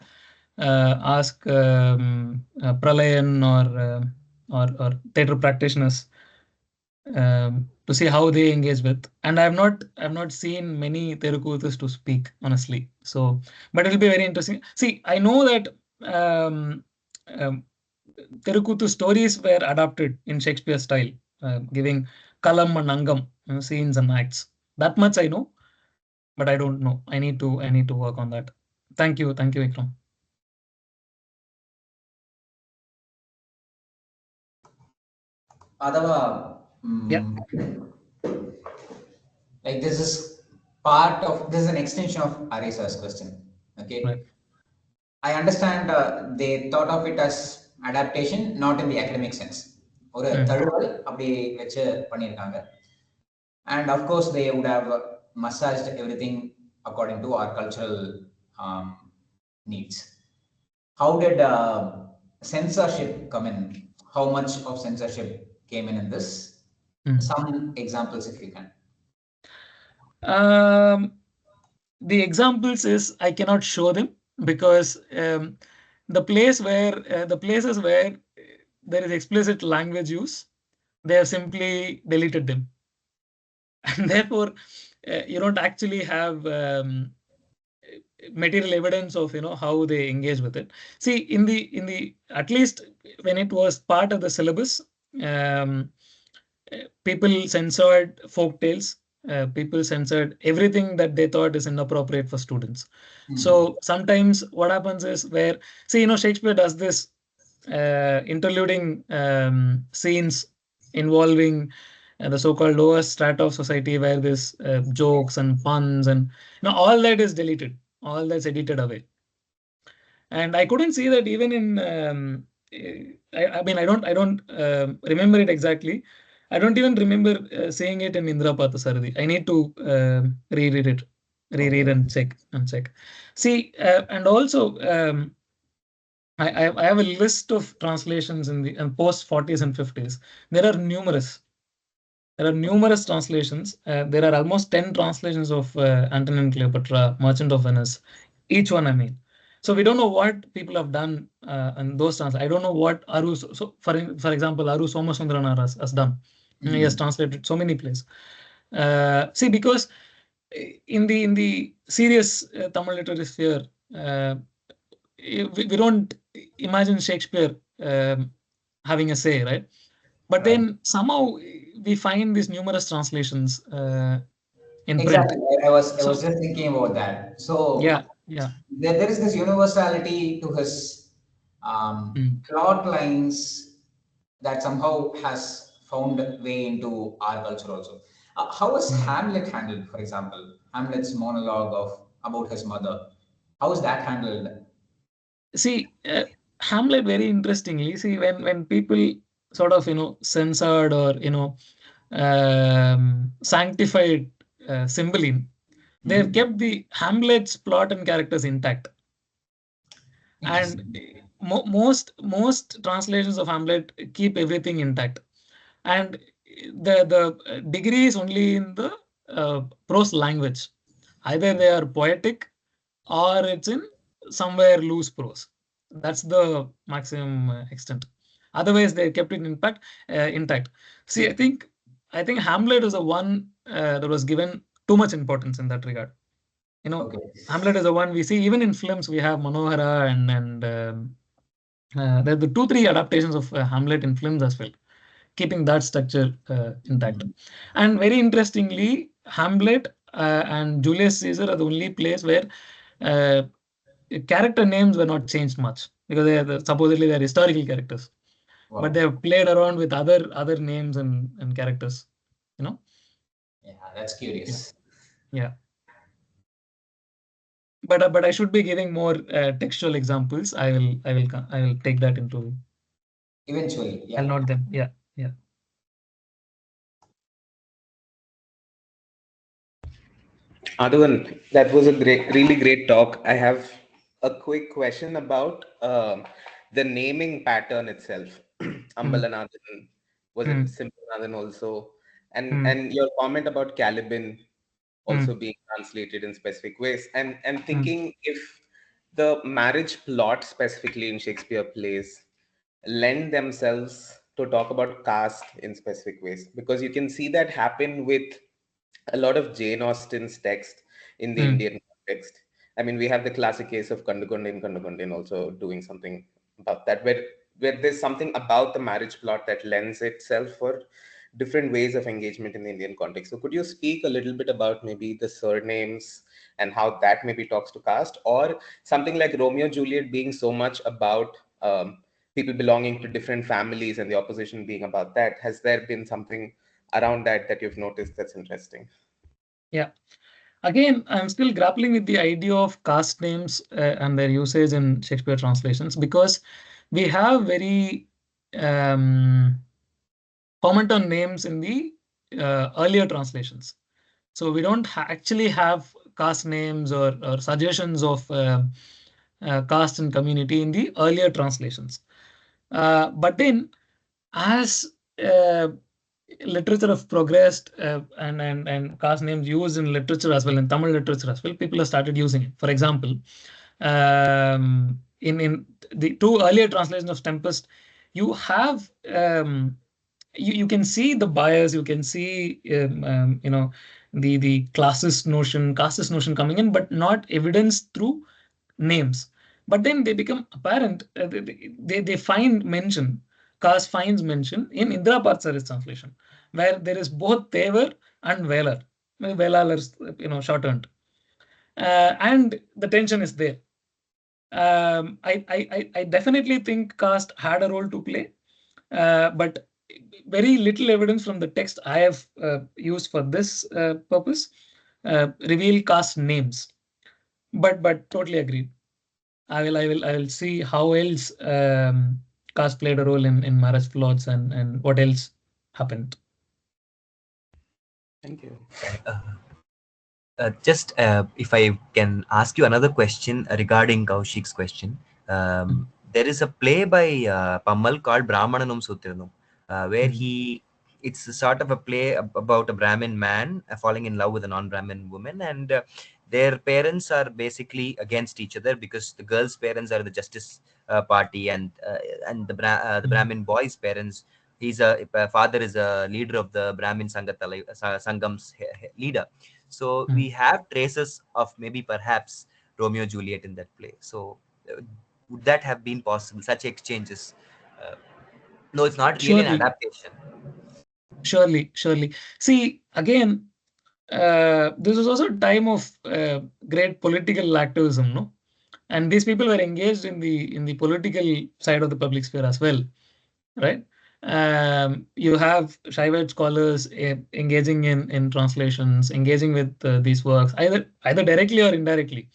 ask Pralayan or theatre practitioners to see how they engage with. And I've not seen many Telugus to speak honestly. So, but it'll be very interesting. See, I know that um, Telugu stories were adapted in Shakespeare style, giving kalam and angam, scenes and acts. That much I know, but I don't know. I need to work on that. Thank you, Vikram. Adava, Yeah. like this is an extension of Arisa's question. Okay, Right. I understand they thought of it as adaptation, not in the academic sense. ஒரு தழுவல் அப்படி வச்சு பண்ணியிருக்காங்க. And of course, they would have massaged everything according to our cultural um, needs. How did censorship come in? How much of censorship came in this? Some examples, if you can. The examples is I cannot show them because the places where there is explicit language use, they have simply deleted them, and therefore you don't actually have material evidence of how they engage with it. See, in the at least when it was part of the syllabus, um, people censored folk tales. People censored everything that they thought is inappropriate for students. So sometimes what happens is where, see, Shakespeare does this interluding scenes involving the so-called lower strata of society, where this jokes and puns and all that is deleted, all that's edited away. And I couldn't see that even in I mean, I don't remember it exactly. I don't even remember seeing it in Indra Parthasarathi. I need to reread it, reread and check. See, and also I have a list of translations in the post 40s and 50s. There are numerous. There are numerous translations. There are almost 10 translations of Antony and Cleopatra, Merchant of Venice. Each one, I mean. So we don't know what people have done in those translations. I don't know what Aru, so for example, Aru Somasundaran has done. He has translated so many plays. See, because in the serious Tamil literary sphere, we don't imagine Shakespeare having a say, right? But then somehow we find these numerous translations in print. Exactly. I was just thinking about that. So Yeah. there is this universality to his plot lines that somehow has found way into our culture also. How is Hamlet handled, for example? Hamlet's monologue about his mother. How is that handled? See, Hamlet, very interestingly, see, when people sort of censored or sanctified Cymbeline, they have kept the Hamlet's plot and characters intact. And most translations of Hamlet keep everything intact, and the degree is only in the prose language. Either they are poetic or it's in somewhere loose prose. That's the maximum extent. Otherwise, they kept it intact. See, I think Hamlet is the one that was given too much importance in that regard. Okay. Hamlet is the one we see even in films. We have Manohara and there are the 2-3 adaptations of Hamlet in films as well, keeping that structure intact. And very interestingly, Hamlet and Julius Caesar are the only place where uh, character names were not changed much because supposedly they're historical characters, Wow. but they have played around with other names and characters. Yeah, that's curious. Yeah. But I should be giving more textual examples. I will take that into. Eventually, yeah. I'll note them. Yeah. Aadhavan, that was a really great talk. I have a quick question about the naming pattern itself. Ambalanathan, was it Simpanathan also? And your comment about Caliban also being translated in specific ways. And thinking if the marriage plot specifically in Shakespeare plays lend themselves to talk about caste in specific ways, because you can see that happen with a lot of Jane Austen's text in the Indian context. I mean, we have the classic case of Kandukondin also doing something about that, where there's something about the marriage plot that lends itself for different ways of engagement in the Indian context. So could you speak a little bit about maybe the surnames and how that maybe talks to caste, or something like Romeo Juliet being so much about people belonging to different families and the opposition being about that? Has there been something around that you've noticed that's interesting? Yeah. Again, I'm still grappling with the idea of caste names and their usage in Shakespeare translations, because we have very comment on names in the earlier translations. So we don't actually have caste names or suggestions of caste and community in the earlier translations. But then, as literature have progressed and caste names used in literature as well, in Tamil literature as well, people have started using it. For example, in the 2 earlier translations of Tempest, you have you can see the bias, you can see the casteist notion coming in, but not evidenced through names. But then they become apparent. They find mention. Caste finds mention in Indra Parthsari's translation, where there is both Tevar and Velar. Velar's shortened, and the tension is there. I definitely think caste had a role to play, but very little evidence from the text I have used for this purpose reveal caste names. But totally agreed. I will see how else caste played a role in marriage plots and what else happened. Thank you. Just if I can ask you another question regarding Kaushik's question. There is a play by Pammal called Brahmananum Sutranum, where it's a sort of a play about a Brahmin man falling in love with a non-Brahmin woman, and their parents are basically against each other because the girl's parents are the justice party, and the Brahmin boy's parents, his father is a leader of the Brahmin Sangam's leader. So we have traces of maybe perhaps Romeo Juliet in that play. So would that have been possible? Such exchanges? No, it's not really an Surely, adaptation. surely. See, again, this was also a time of great political activism, no? And these people were engaged in the political side of the public sphere as well, right? You have Shaivat scholars engaging in translations, engaging with these works, either directly or indirectly.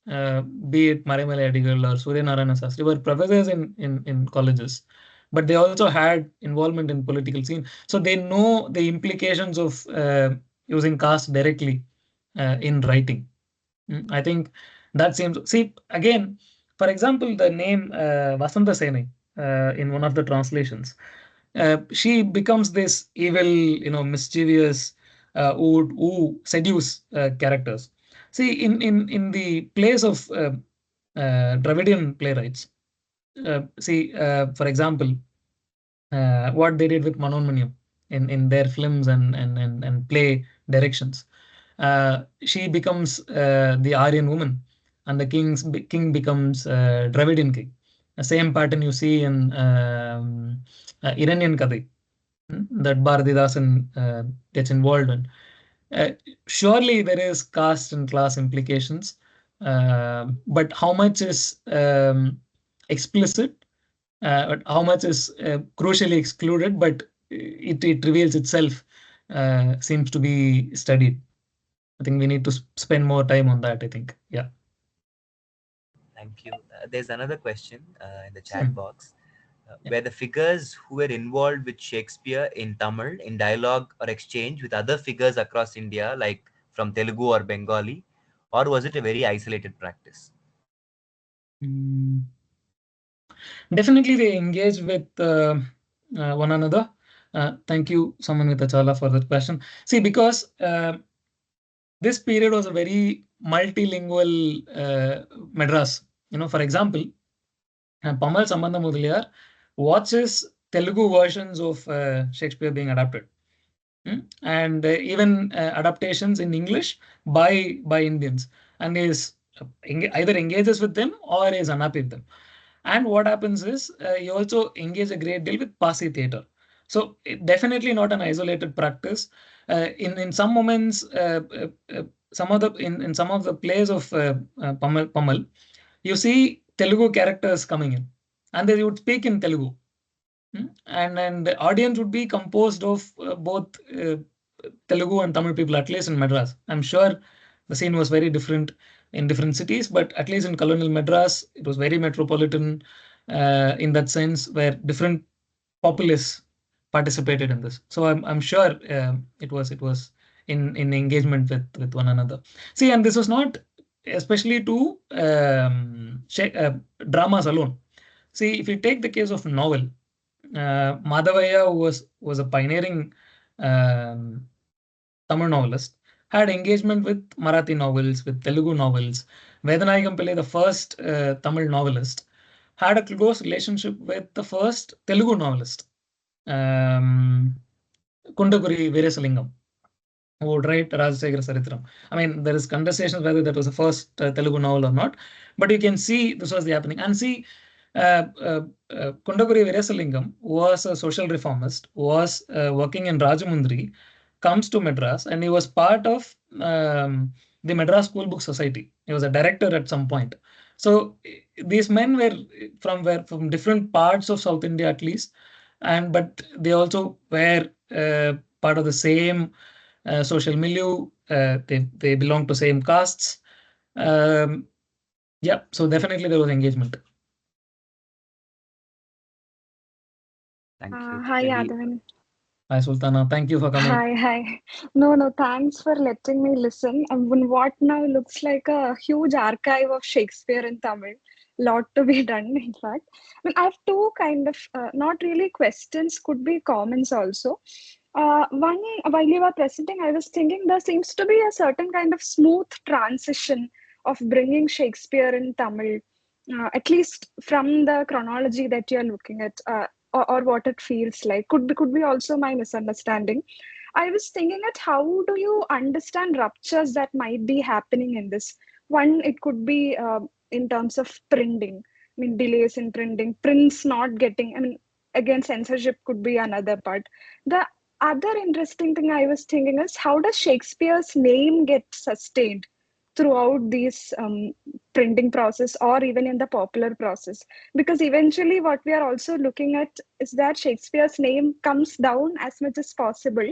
Be it Marimalai Adigal or Surya Narayana Sastry, were professors in colleges, but they also had involvement in political scene. So they know the implications of using caste directly in writing. I think that seems. See, again, for example, the name Vasanta Senai in one of the translations, she becomes this evil, mischievous, who seduce characters. See, in the plays of Dravidian playwrights, for example, what they did with Manonmaniam in their films and play directions. She becomes the Aryan woman, and the king becomes Dravidian king. The same pattern you see in Iranian Kadai, that Bharatidasan gets involved in. Surely there is caste and class implications, but how much is explicit, how much is crucially excluded, but it reveals itself, seems to be studied. I think we need to spend more time on that, I think. Yeah. Thank you. There's another question in the chat box. Were the figures who were involved with Shakespeare in Tamil in dialogue or exchange with other figures across India, like from Telugu or Bengali, or was it a very isolated practice? Definitely, they engage with one another. Thank you, Someone with Achala, for that question. See, because this period was a very multilingual Madras. For example, Pamal Sambandha Mudaliar watches Telugu versions of Shakespeare being adapted. And even adaptations in English by Indians, and is either engages with them or is unhappy with them. And what happens is you also engage a great deal with Pasi theatre. So definitely not an isolated practice. In some moments, in some of the plays of Pamal, you see Telugu characters coming in, and they would speak in Telugu. And the audience would be composed of both Telugu and Tamil people, at least in Madras. I'm sure the scene was very different in different cities, but at least in colonial Madras, it was very metropolitan in that sense, where different populace participated in this. So I'm sure it was in engagement with one another. See, and this was not especially to dramas alone. See, if you take the case of novel, Madhavaya was a pioneering um, Tamil novelist, had engagement with Marathi novels, with Telugu novels. Vedanayagam Pillai, the first Tamil novelist, had a close relationship with the first Telugu novelist, Kundaguri Veerasalingam, who would write Rajasekhara Saritram. I mean, there is conversations whether that was the first Telugu novel or not, but you can see this was the happening. And see, Kundaguri Veerasalingam was a social reformist, was working in Rajamundri, comes to Madras, and he was part of the Madras School Book Society. He was a director at some point. So these men were from different parts of South India, at least, but they also were part of the same social milieu. They belong to same castes. Yeah, so definitely there was engagement. Thank you. Hi, Maybe Aadhavan. Hi, Sultana. Thank you for coming. Hi. No, thanks for letting me listen. What now looks like a huge archive of Shakespeare in Tamil. Lot to be done, in fact. I have two kind of, not really questions, could be comments also. One, while you were presenting, I was thinking there seems to be a certain kind of smooth transition of bringing Shakespeare in Tamil, at least from the chronology that you're looking at. Or what it feels like could be also my misunderstanding. I was thinking at how do you understand ruptures that might be happening in this. One, it could be in terms of printing. I mean, delays in printing, prints not getting. I mean, again, censorship could be another part. The other interesting thing I was thinking is how does Shakespeare's name get sustained throughout these printing process or even in the popular process, because eventually what we are also looking at is that Shakespeare's name comes down as much as possible,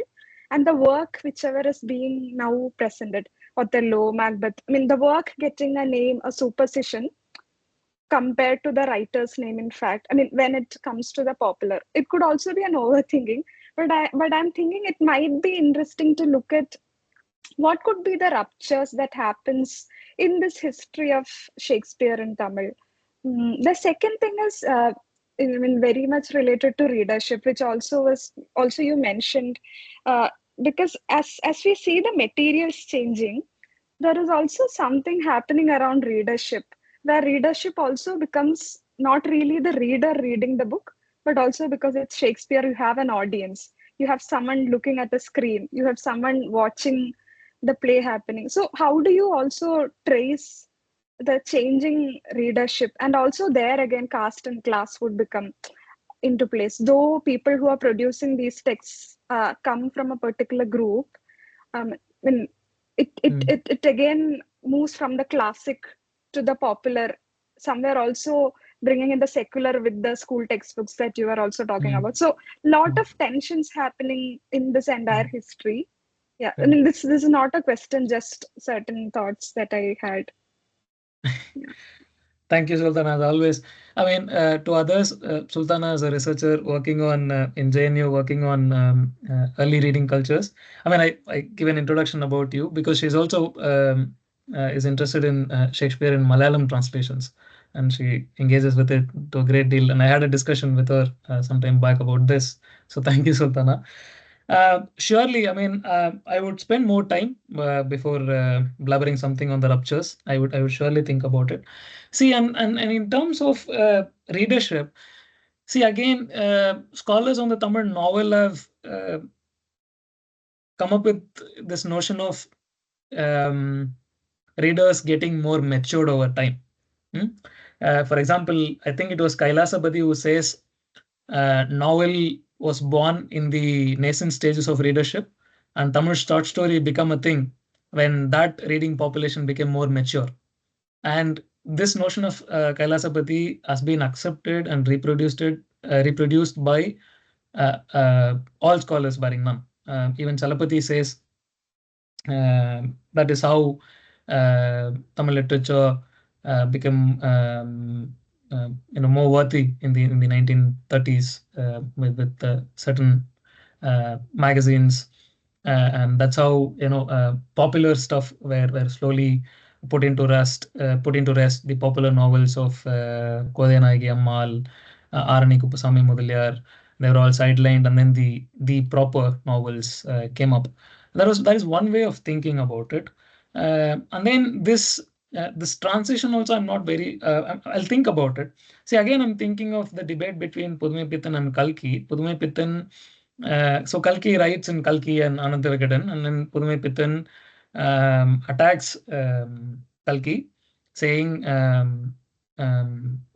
and the work whichever is being now presented, Othello, Macbeth, I mean the work getting a name, a superstition compared to the writer's name. In fact, I mean, when it comes to the popular, it could also be an overthinking, but I'm thinking it might be interesting to look at what could be the ruptures that happens in this history of Shakespeare in Tamil. The second thing is, I mean, very much related to readership, which also you mentioned, because as we see the materials changing, there is also something happening around readership, where readership also becomes not really the reader reading the book, but also because it's Shakespeare, you have an audience. You have someone looking at the screen, you have someone watching the play happening. So, how do you also trace the changing readership? And also, there again, caste and class would become into place. Though people who are producing these texts come from a particular group, when it again moves from the classic to the popular, somewhere also bringing in the secular with the school textbooks that you are also talking about. So lot of tensions happening in this entire history. Yeah, I mean this is not a question, just certain thoughts that I had. Yeah. Thank you, Sultana, as always. I mean, to others, Sultana is a researcher working on in JNU, working on early reading cultures. I mean, I give an introduction about you because she's also is interested in Shakespeare in Malayalam translations, and she engages with it to a great deal. And I had a discussion with her some time back about this. So thank you, Sultana. Surely, I mean, I would spend more time before blabbering something on the ruptures. I would surely think about it. See, and in terms of readership, see again, scholars on the Tamil novel have come up with this notion of um, readers getting more matured over time. Hmm? For example, I think it was Kailasapati who says novel was born in the nascent stages of readership, and Tamil short story become a thing when that reading population became more mature. And this notion of Kailasapati has been accepted and reproduced by all scholars barring none. Even Chalapati says that is how Tamil literature became more worthy in the 1930s with certain magazines, and that's how popular stuff were slowly put into rest. The popular novels of Kodayanagi Ammal, Arani Kuppusamy Mudaliyar, they were all sidelined, and then the proper novels came up. That is one way of thinking about it. And then this transition also, I'm not very. I'll think about it. See, again, I'm thinking of the debate between Pudhumai Pittan and Kalki. Pudhumai Pittan. So Kalki writes in Kalki and Anantha Vikatan, and then Pudhumai Pittan attacks Kalki, saying,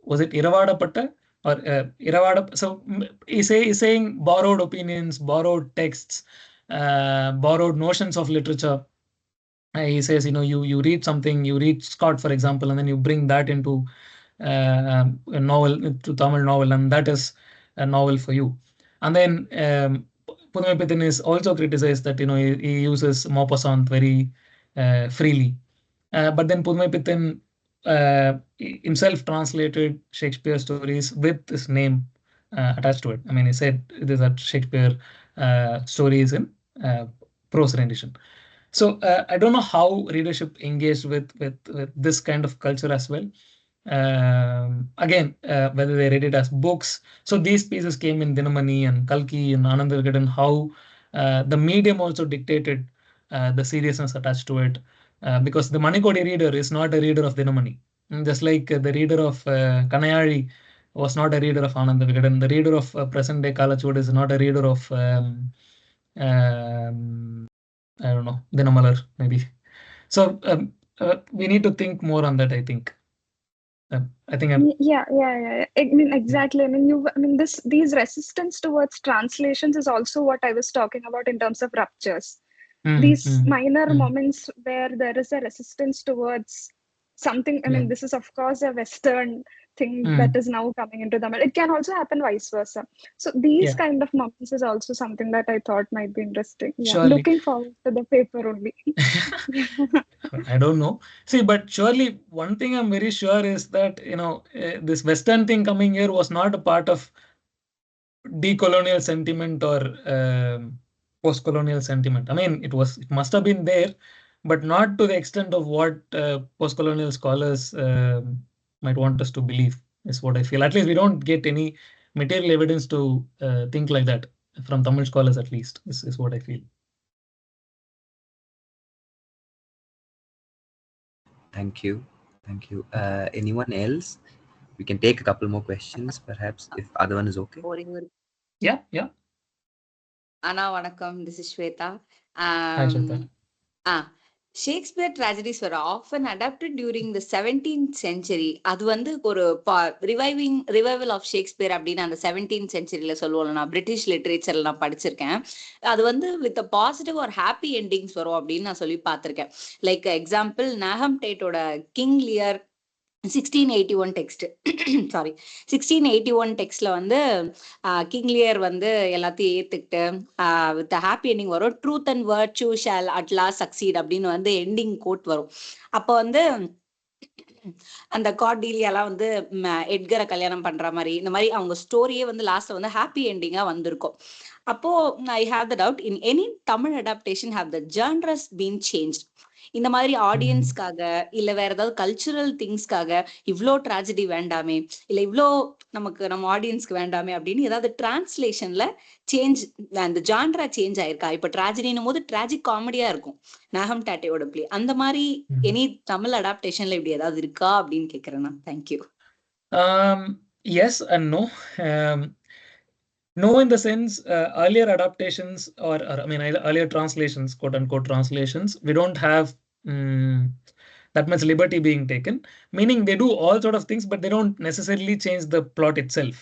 was it Iravadapatta or Iravada? So he's saying borrowed opinions, borrowed texts, borrowed notions of literature. He says, you read something, you read Scott, for example, and then you bring that into a novel, to Tamil novel, and that is a novel for you. And then Pudhumai Pittan is also criticized that he uses Maupassant very freely. But then Pudhumai Pittan himself translated Shakespeare stories with his name attached to it. I mean, he said these are Shakespeare stories in prose rendition. So I don't know how readership engaged with this kind of culture as well. Again, whether they read it as books. So these pieces came in Dinamani and Kalki and Anand Vigadan, how the medium also dictated the seriousness attached to it. Because the Manikodi reader is not a reader of Dinamani. Just like the reader of Kanayari was not a reader of Anand Vigadan. The reader of present day Kalachud is not a reader of I don't know, Dinamalar, maybe. So we need to think more on that, I think. I think I'm. Yeah. I mean, exactly. I mean, these resistance towards translations is also what I was talking about in terms of ruptures. These minor moments where there is a resistance towards something. I mean, this is of course a Western thing that is now coming into them. It can also happen vice versa. So these kind of moments is also something that I thought might be interesting. Yeah, Surely. looking forward to the paper only. I don't know. See, but surely one thing I'm very sure is that this Western thing coming here was not a part of decolonial sentiment or post-colonial sentiment. I mean, it must have been there, but not to the extent of what post-colonial scholars might want us to believe, is what I feel. At least we don't get any material evidence to think like that from Tamil scholars, at least, is what I feel. Thank you. Thank you. Anyone else? We can take a couple more questions, perhaps, if Aadhavan is okay. Yeah, yeah. Anna Vanakkam, this is Shweta. Hi, Shweta. Shakespeare tragedies were often adapted during the 17th century. அது வந்து ஒரு revival of Shakespeare அப்படின்னு அந்த 17th சென்ச்சுரியில சொல்லுவோம். நான் British லிட்ரேச்சர்ல நான் படிச்சிருக்கேன். அது வந்து வித் பாசிட்டிவ் ஒரு ஹாப்பி எண்டிங்ஸ் வரும் அப்படின்னு நான் சொல்லி பார்த்திருக்கேன். லைக் எக்ஸாம்பிள் நாகம் டேட்டோட கிங் லியர் 1681 டெக்ஸ்ட் சாரி 1681 டெக்ஸ்ட்ல வந்து கிங் லியர் வந்து எல்லாத்தையும் ஏத்துக்கிட்டு வித் ஹாப்பி எண்டிங் வரும். Truth and virtue shall at last succeed அப்படின்னு வந்து எண்டிங் கோட் வரும். அப்போ வந்து அந்த கார்டீலியாலாம் வந்து எட்கரை கல்யாணம் பண்ற மாதிரி இந்த மாதிரி அவங்க ஸ்டோரியே வந்து லாஸ்ட்ல வந்து ஹாப்பி எண்டிங்கா வந்திருக்கும். அப்போ I have the doubt in any Tamil adaptation have the genres been change. இந்த மாதிரி ஆடியன்ஸ்க்காக இல்ல வேற ஏதாவது கல்ச்சுரல் திங்ஸ்க்காக இவ்வளோ ட்ராஜடி வேண்டாமே இல்ல இவ்வளோ நம்ம ஆடியன்ஸ்க்கு வேண்டாமே அப்படின்னு ஏதாவது டிரான்ஸ்லேஷன்ல சேஞ்ச் அந்த ஜான்ரா சேஞ்ச் ஆயிருக்கா? இப்ப ட்ராஜடினும் போது டிராஜிக் காமெடியா இருக்கும் நாகம் டாட்டேயோட பிளே. அந்த மாதிரி எனி தமிழ் அடாப்டேஷன்ல இப்படி ஏதாவது இருக்கா அப்படின்னு கேக்குறேன் நான். Thank you. Yes and no. No, in the sense earlier adaptations or I mean earlier translations, quote unquote translations, we don't have that much liberty being taken. Meaning they do all sort of things, but they don't necessarily change the plot itself.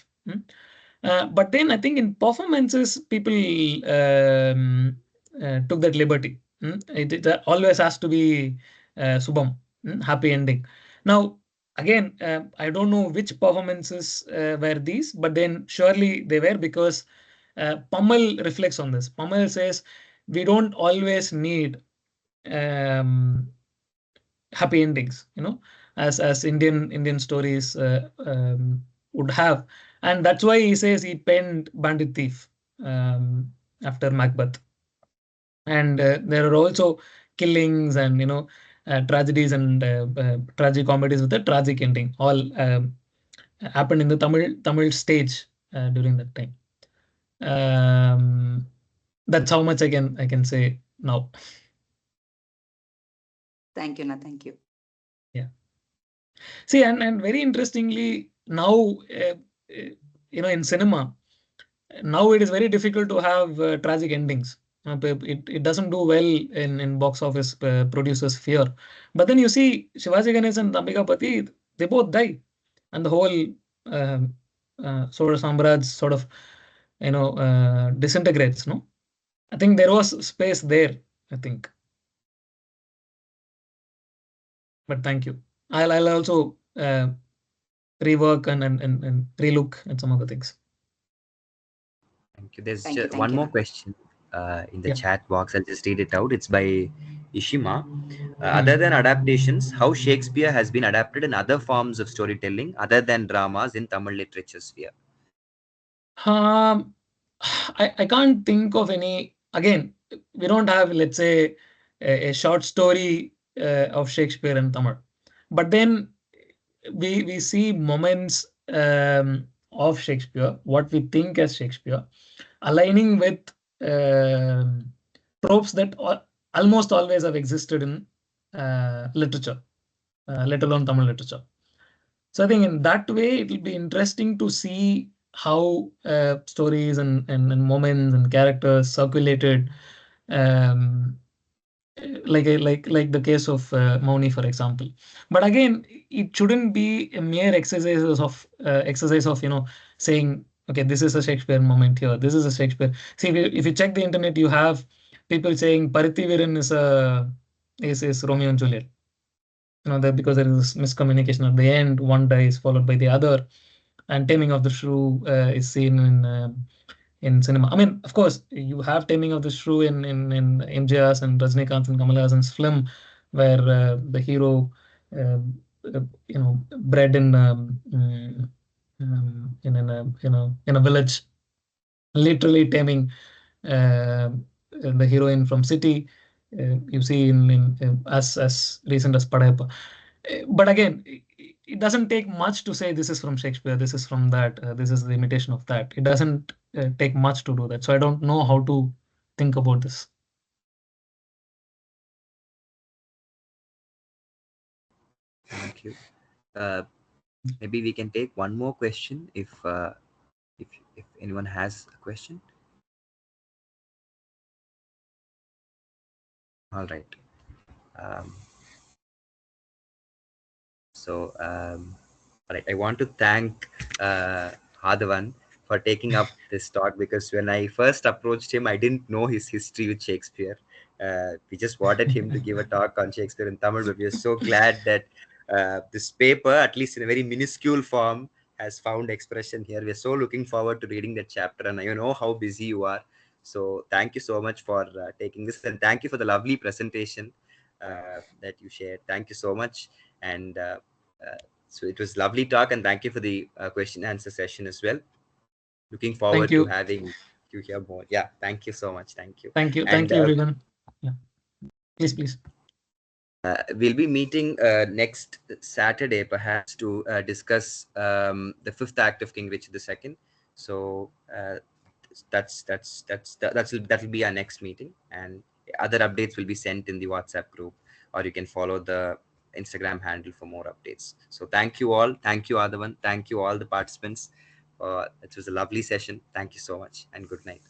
But then I think in performances, people took that liberty. It always has to be Subham, happy ending. Now, again, I don't know which performances were these, but then surely they were, because Pamal reflects on this. Pamal says we don't always need happy endings, as Indian stories would have, and that's why he says he penned Bandit Thief after Macbeth. And there are also killings and tragedies and tragic comedies with a tragic ending all happened in the Tamil stage during that time. That's how much I can say now. Thank you, thank you. Yeah. See, and very interestingly now, in cinema now it is very difficult to have tragic endings. It doesn't do well in box office, producers fear. But then you see Shivaji Ganesan and Ambikapati, they both die, and the whole sort of Samraj sort of disintegrates. No, I think there was space there, I think. But thank you. I'll also rework and relook at some of the things. Thank you. There's just one more question in the chat box. I'll just read it out. It's by Ishima. Other than adaptations, how Shakespeare has been adapted in other forms of storytelling other than dramas in Tamil literature sphere? I can't think of any. Again, we don't have, let's say, a short story of Shakespeare in Tamil. But then we see moments of Shakespeare, what we think as Shakespeare, aligning with tropes that almost always have existed in literature, let alone Tamil literature. So I think in that way, it will be interesting to see how stories and moments and characters circulated, like the case of Mauni, for example. But again, it shouldn't be a mere exercise of saying, okay, this is a Shakespeare moment here, this is a Shakespeare. See, if you check the internet, you have people saying Parithiviran is Romeo and Juliet. That because there is miscommunication at the end, one dies followed by the other, and Taming of the Shrew is seen in cinema. I mean, of course, you have Taming of the Shrew in MJR's and Rajinikanth and Kamal Hassan's film, where the hero, bred in a village, literally taming the heroine from city. You see in as recent as Padayappa. But again, it doesn't take much to say this is from Shakespeare, this is from that, this is the imitation of that. It doesn't take much to do that. So I don't know how to think about this. Thank you. Maybe we can take one more question if anyone has a question. All right. Um, all right. I want to thank Aadhavan for taking up this talk, because when I first approached him, I didn't know his history with Shakespeare. We just wanted him to give a talk on Shakespeare in Tamil, but we are so glad that this paper, at least in a very minuscule form, has found expression here. We are so looking forward to reading that chapter, and I know how busy you are. So thank you so much for taking this, and thank you for the lovely presentation that you shared. Thank you so much, and uh, so it was lovely talk, and thank you for the question answer session as well. Looking Thank forward to you. having you here more. Yeah, thank you so much. Thank you. Thank you. And Thank you, everyone. Yeah. Please, please. we'll be meeting next Saturday, perhaps, to discuss the fifth act of King Richard II. So that'll be our next meeting, and other updates will be sent in the WhatsApp group, or you can follow the Instagram handle for more updates. So thank you all. Thank you, Aadhavan. Thank you all the participants. It was a lovely session. Thank you so much, and good night.